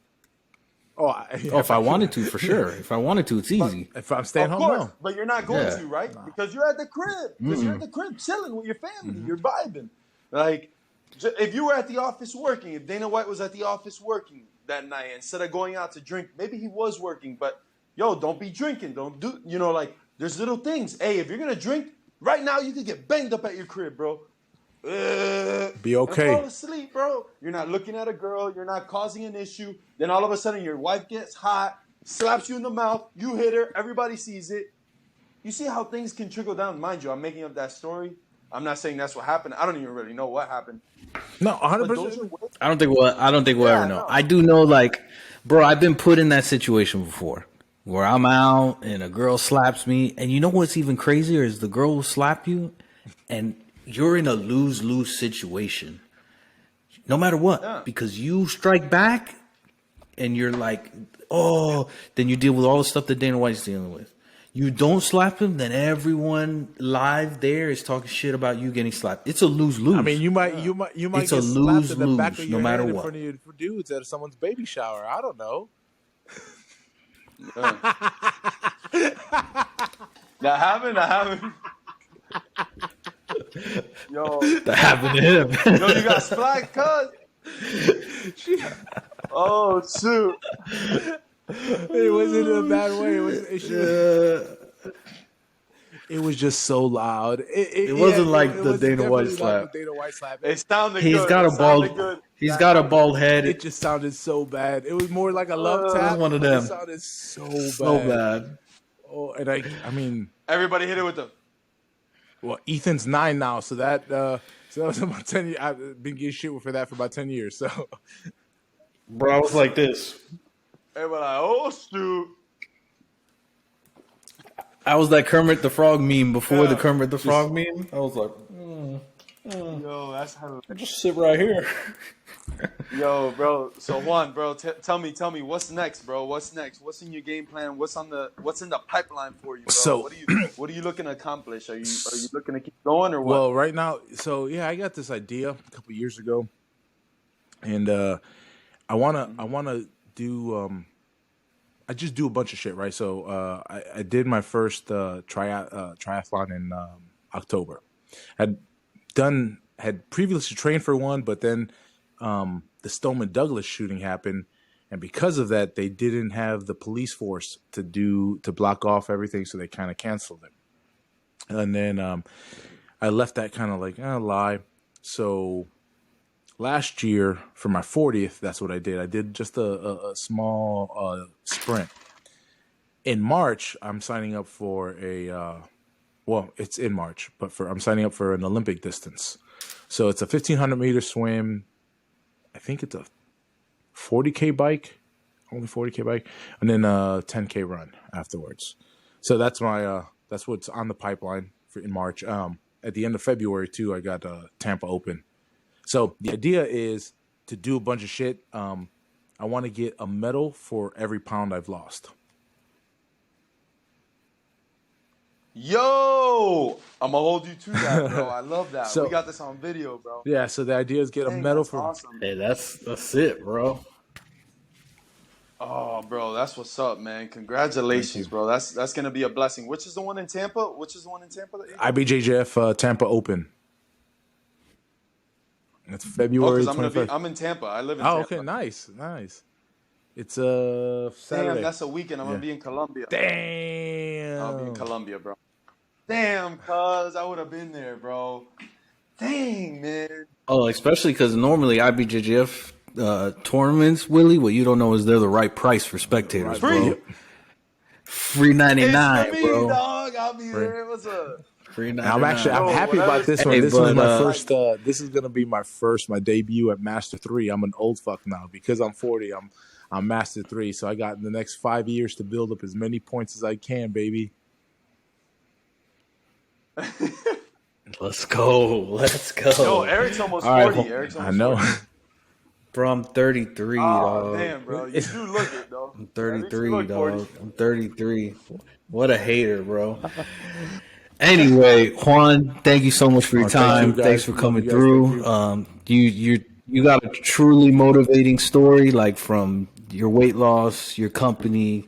Speaker 1: If I wanted to, for sure. If I wanted to, it's easy.
Speaker 2: If I'm staying home, no.
Speaker 3: But you're not going to, right? No. Because you're at the crib. Because you're at the crib chilling with your family. You're vibing. Like, if you were at the office working, if Dana White was at the office working that night, instead of going out to drink, maybe he was working, but, don't be drinking. Don't do, there's little things. Hey, if you're going to drink, right now you could get banged up at your crib, bro.
Speaker 2: Be
Speaker 3: and
Speaker 2: okay.
Speaker 3: fall asleep, bro. You're not looking at a girl. You're not causing an issue. Then all of a sudden, your wife gets hot, slaps you in the mouth. You hit her. Everybody sees it. You see how things can trickle down. Mind you, I'm making up that story. I'm not saying that's what happened. I don't even really know what happened.
Speaker 2: No,
Speaker 3: But those are
Speaker 2: 100%.
Speaker 3: ways.
Speaker 1: I don't think we'll ever
Speaker 3: Yeah,
Speaker 1: know.
Speaker 3: no.
Speaker 1: I do know, like, bro, I've been put in that situation before where I'm out and a girl slaps me, and you know what's even crazier is the girl will slap you, and you're in a lose-lose situation, no matter what,
Speaker 3: Yeah.
Speaker 1: because you strike back, and you're like, oh, then you deal with all the stuff that Dana White's dealing with. You don't slap him, then everyone live there is talking shit about you getting slapped. It's a lose-lose.
Speaker 2: I mean, you might
Speaker 1: It's
Speaker 2: get
Speaker 1: a
Speaker 2: slapped in the back of
Speaker 1: lose-lose,
Speaker 2: your
Speaker 1: no matter
Speaker 2: head in
Speaker 1: what.
Speaker 2: front of your dudes at someone's baby shower. I don't know.
Speaker 3: Yeah. That happened. Yo,
Speaker 1: That happened to him.
Speaker 3: yo, you got splacked, cuz. Oh, shoot.
Speaker 2: It wasn't in a bad way. It was just so loud.
Speaker 1: It wasn't like the
Speaker 2: was
Speaker 1: Dana White
Speaker 2: definitely not
Speaker 1: slap.
Speaker 2: the Dana White slap.
Speaker 3: It sounded
Speaker 1: He's
Speaker 3: good.
Speaker 1: got
Speaker 3: It
Speaker 1: a
Speaker 3: sounded
Speaker 1: bald.
Speaker 3: good.
Speaker 1: He's got a bald head.
Speaker 2: It just sounded so bad. It was more like a love
Speaker 3: It was
Speaker 2: tap.
Speaker 1: one of
Speaker 2: but
Speaker 1: them.
Speaker 2: It sounded so
Speaker 1: So
Speaker 2: bad.
Speaker 1: bad.
Speaker 2: Oh, and I mean,
Speaker 3: Everybody hit it with the.
Speaker 2: well, Ethan's 9 now, so that was about 10 years. I've been getting shit for that for about 10 years. So
Speaker 1: Bro, I was like this.
Speaker 3: Everybody like, oh, shoot.
Speaker 1: I was that Kermit the Frog meme before
Speaker 3: Yeah.
Speaker 1: the Kermit the Frog meme. I was like,
Speaker 3: Yo, that's how.
Speaker 1: just sit right here.
Speaker 3: Yo, bro. So Juan, bro, tell me, what's next, bro? What's next? What's in your game plan? What's in the pipeline for you, bro?
Speaker 2: So-
Speaker 3: what are you looking to accomplish? Are you looking to keep going or what?
Speaker 2: well, right now, so yeah, I got this idea a couple years ago, and I wanna do. I just do a bunch of shit, right? So I did my first triathlon in October. Had previously trained for one, but then the Stoneman Douglas shooting happened, and because of that, they didn't have the police force to block off everything, so they kind of canceled it. And then I left that kind of like lie. So last year for my 40th, that's what I did. I did just a small sprint. In March, I'm signing up for it's in March, but I'm signing up for an Olympic distance. So it's a 1,500-meter swim. I think it's a 40K bike, only 40K bike, and then a 10K run afterwards. So that's what's on the pipeline for in March. At the end of February too, I got Tampa Open. So the idea is to do a bunch of shit. I want to get a medal for every pound I've lost.
Speaker 3: Yo, I'm gonna hold you to that, bro. I love that.
Speaker 2: So-
Speaker 3: we got this on video, bro.
Speaker 2: Yeah, so the idea is get a
Speaker 3: Dang,
Speaker 2: medal
Speaker 3: that's
Speaker 2: for.
Speaker 3: awesome.
Speaker 1: Hey, that's it, bro.
Speaker 3: Oh, bro, that's what's up, man. Congratulations, bro. That's gonna be a blessing. Which is the one in Tampa? that you-
Speaker 2: IBJJF Tampa Open. It's February 25th.
Speaker 3: I'm in Tampa. I live in
Speaker 2: Oh,
Speaker 3: Tampa.
Speaker 2: okay, nice. It's
Speaker 3: Damn,
Speaker 2: Saturday.
Speaker 3: that's a weekend. I'm gonna be in Colombia.
Speaker 2: Damn.
Speaker 3: I'll be in Colombia, bro. Damn, cuz I would have been there, bro. Dang, man.
Speaker 1: Oh, especially because normally IBJJF tournaments, Willie, what you don't know is they're the right price for spectators,
Speaker 3: Free.
Speaker 1: bro. Free
Speaker 3: It's
Speaker 1: 99,
Speaker 3: for me,
Speaker 1: bro.
Speaker 3: dog. I'll be there. What's up?
Speaker 1: Free 99.
Speaker 2: I'm
Speaker 3: Oh,
Speaker 2: happy
Speaker 3: whatever.
Speaker 2: about this
Speaker 1: Hey,
Speaker 2: one. This was
Speaker 1: but,
Speaker 2: my first. This is gonna be my debut at Master 3. I'm an old fuck now because I'm 40. I'm Master 3, so I got the next 5 years to build up as many points as I can, baby.
Speaker 1: Let's go.
Speaker 3: Yo, Eric's almost
Speaker 1: All right,
Speaker 3: 40. Eric's almost
Speaker 2: I know.
Speaker 3: 40.
Speaker 1: Bro, I'm 33,
Speaker 3: Oh,
Speaker 1: dog.
Speaker 3: damn, bro. You do look it, though.
Speaker 1: I'm
Speaker 3: At least you
Speaker 1: 33,
Speaker 3: look
Speaker 1: dog.
Speaker 3: 40.
Speaker 1: I'm 33. What a hater, bro. Anyway, Juan, thank you so much for your
Speaker 2: Oh, thank
Speaker 1: time.
Speaker 2: you, guys.
Speaker 1: Thanks for
Speaker 2: Love
Speaker 1: coming
Speaker 2: you guys.
Speaker 1: through.
Speaker 2: Thank
Speaker 1: You got a truly motivating story, like from your weight loss, your company,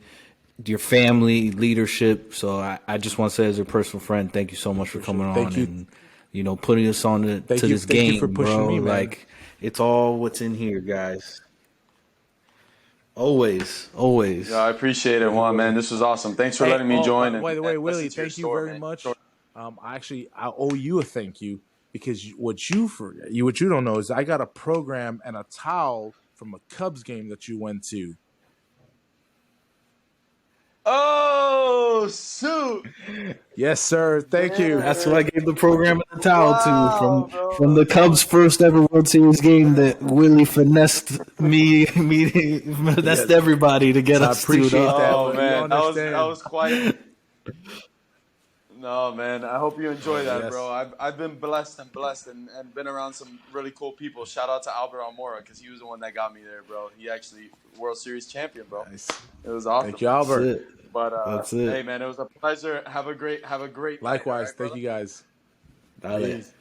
Speaker 1: your family, leadership. So I just want to say, as a personal friend, thank you so much for coming on
Speaker 2: Thank you.
Speaker 1: and putting us on to
Speaker 2: Thank
Speaker 1: this
Speaker 2: you
Speaker 1: game,
Speaker 2: for pushing
Speaker 1: bro.
Speaker 2: me, man.
Speaker 1: Like, it's all what's in here, guys. Always.
Speaker 3: Yeah, I appreciate it, Juan, man. This was awesome. Thanks for letting me join.
Speaker 2: By the way,
Speaker 3: and
Speaker 2: Willie,
Speaker 3: listen to your
Speaker 2: thank you
Speaker 3: story,
Speaker 2: very
Speaker 3: man.
Speaker 2: much. I owe you a thank you because what you don't know is I got a program and a towel from a Cubs game that you went to.
Speaker 3: Oh, shoot.
Speaker 2: Yes, sir. Thank you.
Speaker 1: That's what I gave the program and the towel to
Speaker 3: Wow,
Speaker 1: from
Speaker 3: bro.
Speaker 1: the Cubs' first ever World Series game that Willie finessed finessed
Speaker 2: Yes.
Speaker 1: everybody to get
Speaker 2: So I
Speaker 1: us to.
Speaker 2: appreciate
Speaker 1: Dog.
Speaker 2: that.
Speaker 3: Oh
Speaker 2: But you
Speaker 3: man, that
Speaker 2: understand.
Speaker 3: was quite. No man, I hope you enjoy that,
Speaker 2: Yes.
Speaker 3: bro. I've been blessed and been around some really cool people. Shout out to Albert Almora because he was the one that got me there, bro. He actually World Series champion, bro.
Speaker 2: Nice.
Speaker 3: It was awesome.
Speaker 2: Thank you,
Speaker 1: That's
Speaker 2: Albert.
Speaker 1: it.
Speaker 3: But
Speaker 1: That's it.
Speaker 3: hey man, it was a pleasure. Have a great night, all
Speaker 2: Likewise.
Speaker 3: right,
Speaker 2: Thank
Speaker 3: brother?
Speaker 2: you guys.
Speaker 1: Dale.
Speaker 3: Peace.